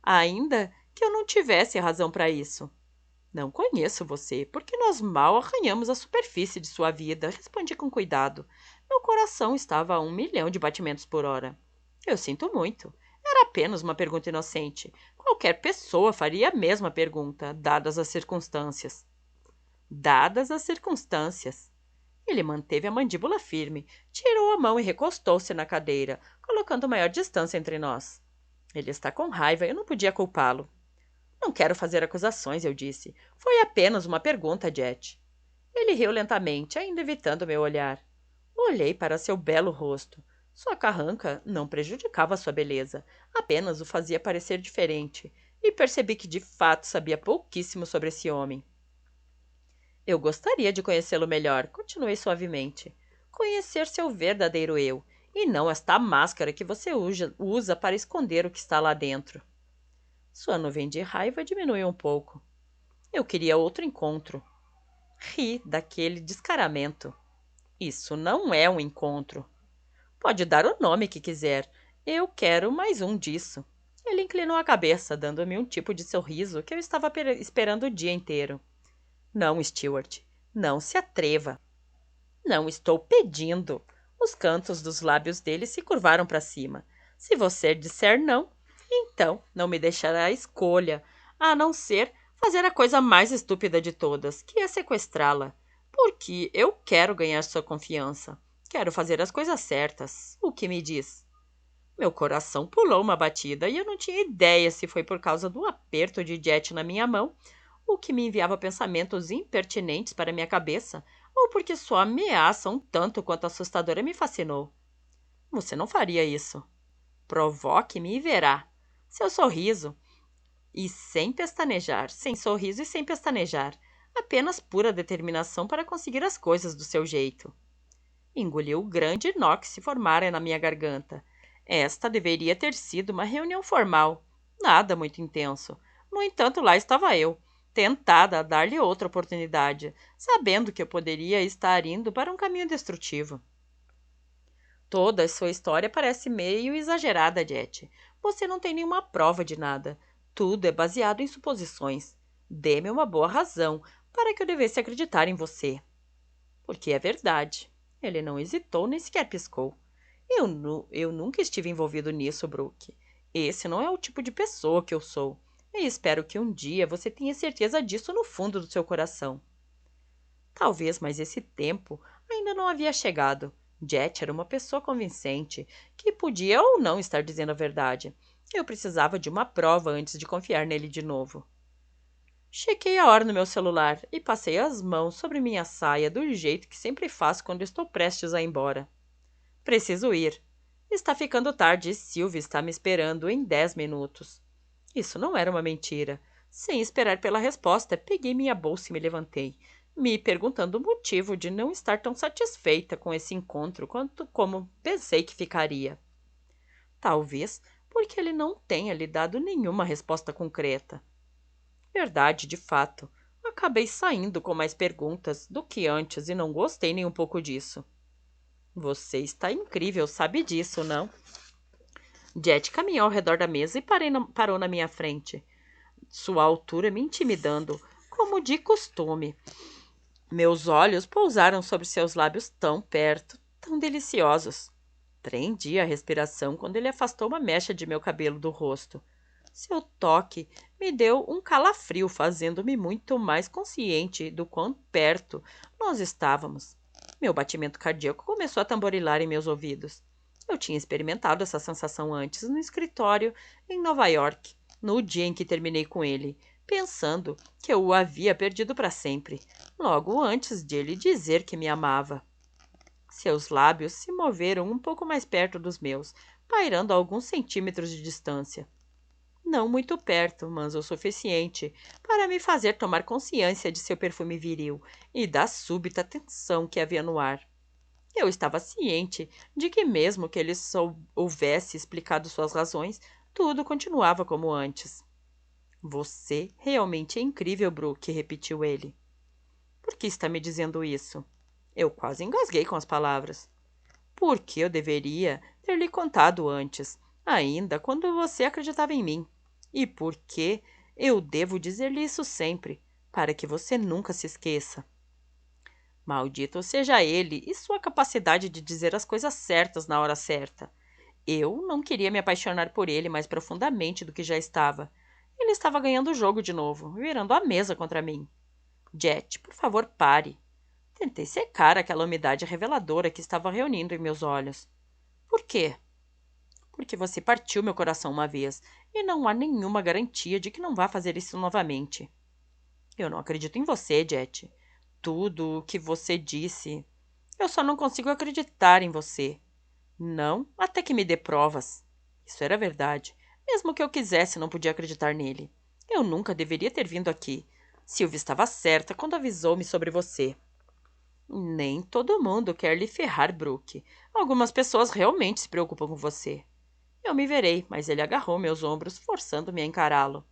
ainda que eu não tivesse razão para isso. Não conheço você, porque nós mal arranhamos a superfície de sua vida, respondi com cuidado. Meu coração estava a 1 milhão de batimentos por hora. Eu sinto muito. Era apenas uma pergunta inocente. Qualquer pessoa faria a mesma pergunta, dadas as circunstâncias. Dadas as circunstâncias. Ele manteve a mandíbula firme, tirou a mão e recostou-se na cadeira, colocando maior distância entre nós. Ele está com raiva e eu não podia culpá-lo. Não quero fazer acusações, eu disse. Foi apenas uma pergunta, Jet. Ele riu lentamente, ainda evitando meu olhar. Olhei para seu belo rosto. Sua carranca não prejudicava sua beleza, apenas o fazia parecer diferente, e percebi que de fato sabia pouquíssimo sobre esse homem. Eu gostaria de conhecê-lo melhor, continuei suavemente. Conhecer seu verdadeiro eu, e não esta máscara que você usa para esconder o que está lá dentro. Sua nuvem de raiva diminuiu um pouco. Eu queria outro encontro. Ri daquele descaramento. Isso não é um encontro. Pode dar o nome que quiser. Eu quero mais um disso. Ele inclinou a cabeça, dando-me um tipo de sorriso que eu estava esperando o dia inteiro. Não, Stewart. Não se atreva. Não estou pedindo. Os cantos dos lábios dele se curvaram para cima. Se você disser não, então não me deixará escolha, a não ser fazer a coisa mais estúpida de todas, que é sequestrá-la. Porque eu quero ganhar sua confiança. Quero fazer as coisas certas. O que me diz? Meu coração pulou uma batida e eu não tinha ideia se foi por causa do aperto de Jet na minha mão, o que me enviava pensamentos impertinentes para minha cabeça, ou porque sua ameaça um tanto quanto assustadora me fascinou. Você não faria isso. Provoque-me e verá. Seu sorriso. E sem pestanejar, sem sorriso e sem pestanejar. Apenas pura determinação para conseguir as coisas do seu jeito. Engoliu o grande nó que se formara na minha garganta. Esta deveria ter sido uma reunião formal. Nada muito intenso. No entanto, lá estava eu, tentada a dar-lhe outra oportunidade, sabendo que eu poderia estar indo para um caminho destrutivo. Toda a sua história parece meio exagerada, Jet. Você não tem nenhuma prova de nada. Tudo é baseado em suposições. Dê-me uma boa razão para que eu devesse acreditar em você. Porque é verdade. Ele não hesitou nem sequer piscou. Eu nunca estive envolvido nisso, Brooke. Esse não é o tipo de pessoa que eu sou. E espero que um dia você tenha certeza disso no fundo do seu coração. Talvez, mas esse tempo ainda não havia chegado. Jet era uma pessoa convincente, que podia ou não estar dizendo a verdade. Eu precisava de uma prova antes de confiar nele de novo. Chequei a hora no meu celular e passei as mãos sobre minha saia do jeito que sempre faço quando estou prestes a ir embora. Preciso ir. Está ficando tarde e Sylvie está me esperando em 10 minutos. Isso não era uma mentira. Sem esperar pela resposta, peguei minha bolsa e me levantei, me perguntando o motivo de não estar tão satisfeita com esse encontro quanto como pensei que ficaria. Talvez porque ele não tenha lhe dado nenhuma resposta concreta. Verdade, de fato. Acabei saindo com mais perguntas do que antes e não gostei nem um pouco disso. Você está incrível, sabe disso, não? Jet caminhou ao redor da mesa e parou na minha frente, sua altura me intimidando, como de costume. Meus olhos pousaram sobre seus lábios tão perto, tão deliciosos. Prendi a respiração quando ele afastou uma mecha de meu cabelo do rosto. Seu toque me deu um calafrio, fazendo-me muito mais consciente do quão perto nós estávamos. Meu batimento cardíaco começou a tamborilar em meus ouvidos. Eu tinha experimentado essa sensação antes no escritório em Nova York, no dia em que terminei com ele, pensando que eu o havia perdido para sempre, logo antes de ele dizer que me amava. Seus lábios se moveram um pouco mais perto dos meus, pairando a alguns centímetros de distância. Não muito perto, mas o suficiente para me fazer tomar consciência de seu perfume viril e da súbita tensão que havia no ar. Eu estava ciente de que, mesmo que ele houvesse explicado suas razões, tudo continuava como antes. Você realmente é incrível, Brooke, repetiu ele. Por que está me dizendo isso? Eu quase engasguei com as palavras. Porque eu deveria ter lhe contado antes, ainda quando você acreditava em mim. E porque eu devo dizer-lhe isso sempre, para que você nunca se esqueça. Maldito seja ele e sua capacidade de dizer as coisas certas na hora certa. Eu não queria me apaixonar por ele mais profundamente do que já estava. Ele estava ganhando o jogo de novo, virando a mesa contra mim. Jet, por favor, pare. Tentei secar aquela umidade reveladora que estava reunindo em meus olhos. Por quê? Porque você partiu meu coração uma vez, e não há nenhuma garantia de que não vá fazer isso novamente. Eu não acredito em você, Jet. Tudo o que você disse. Eu só não consigo acreditar em você. Não, até que me dê provas. Isso era verdade. Mesmo que eu quisesse, não podia acreditar nele. Eu nunca deveria ter vindo aqui. Sylvie estava certa quando avisou-me sobre você. Nem todo mundo quer lhe ferrar, Brooke. Algumas pessoas realmente se preocupam com você. Eu me verei, mas ele agarrou meus ombros, forçando-me a encará-lo.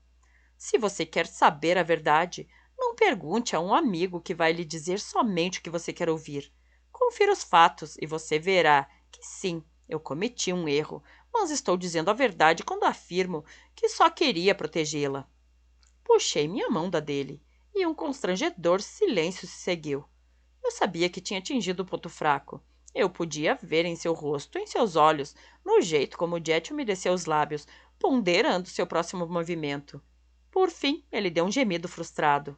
Se você quer saber a verdade, não pergunte a um amigo que vai lhe dizer somente o que você quer ouvir. Confira os fatos e você verá que sim, eu cometi um erro, mas estou dizendo a verdade quando afirmo que só queria protegê-la. Puxei minha mão da dele e um constrangedor silêncio se seguiu. Eu sabia que tinha atingido o ponto fraco. Eu podia ver em seu rosto, em seus olhos, no jeito como Jet umedeceu os lábios, ponderando seu próximo movimento. Por fim, ele deu um gemido frustrado.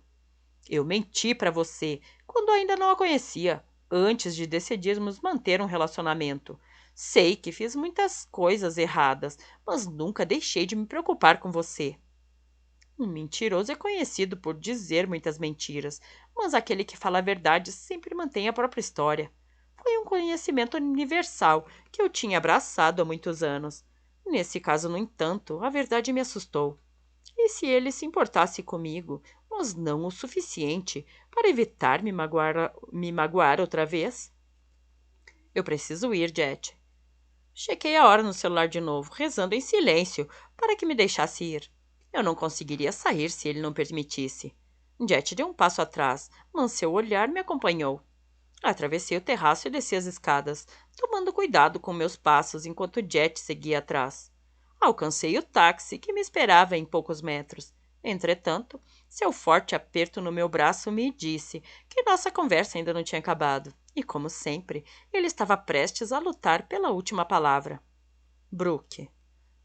Eu menti para você quando ainda não a conhecia, antes de decidirmos manter um relacionamento. Sei que fiz muitas coisas erradas, mas nunca deixei de me preocupar com você. Um mentiroso é conhecido por dizer muitas mentiras, mas aquele que fala a verdade sempre mantém a própria história. Foi um conhecimento universal que eu tinha abraçado há muitos anos. Nesse caso, no entanto, a verdade me assustou. E se ele se importasse comigo, mas não o suficiente para evitar me magoar outra vez? Eu preciso ir, Jet. Chequei a hora no celular de novo, rezando em silêncio para que me deixasse ir. Eu não conseguiria sair se ele não permitisse. Jet deu um passo atrás, mas seu olhar me acompanhou. Atravessei o terraço e desci as escadas, tomando cuidado com meus passos enquanto Jet seguia atrás. Alcancei o táxi que me esperava em poucos metros. Entretanto, seu forte aperto no meu braço me disse que nossa conversa ainda não tinha acabado. E, como sempre, ele estava prestes a lutar pela última palavra. Brooke,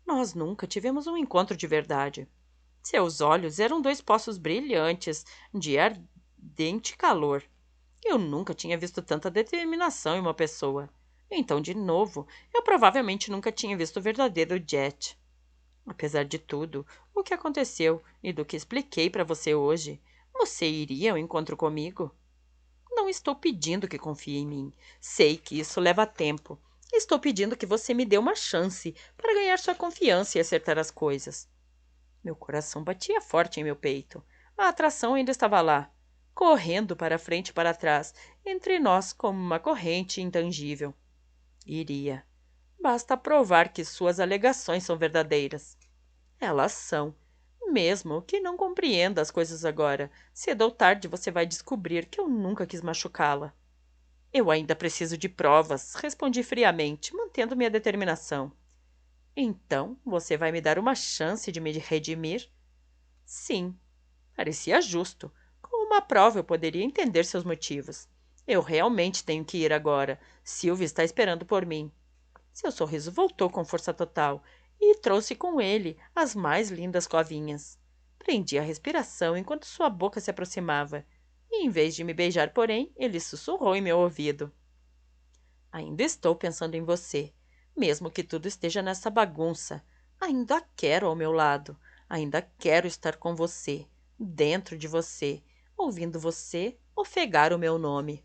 nós nunca tivemos um encontro de verdade. Seus olhos eram dois poços brilhantes de ardente calor. Eu nunca tinha visto tanta determinação em uma pessoa. Então, de novo, eu provavelmente nunca tinha visto o verdadeiro Jet. Apesar de tudo, o que aconteceu e do que expliquei para você hoje, você iria ao encontro comigo? Não estou pedindo que confie em mim. Sei que isso leva tempo. Estou pedindo que você me dê uma chance para ganhar sua confiança e acertar as coisas. Meu coração batia forte em meu peito. A atração ainda estava lá, correndo para frente e para trás, entre nós como uma corrente intangível. Iria. Basta provar que suas alegações são verdadeiras. Elas são. Mesmo que não compreenda as coisas agora, cedo ou tarde você vai descobrir que eu nunca quis machucá-la. Eu ainda preciso de provas, respondi friamente, mantendo minha determinação. Então, você vai me dar uma chance de me redimir? Sim, parecia justo. Com uma prova eu poderia entender seus motivos. Eu realmente tenho que ir agora. Silvia está esperando por mim. Seu sorriso voltou com força total e trouxe com ele as mais lindas covinhas. Prendi a respiração enquanto sua boca se aproximava, e em vez de me beijar, porém, ele sussurrou em meu ouvido. Ainda estou pensando em você, mesmo que tudo esteja nessa bagunça. Ainda a quero ao meu lado. Ainda quero estar com você, dentro de você, ouvindo você ofegar o meu nome.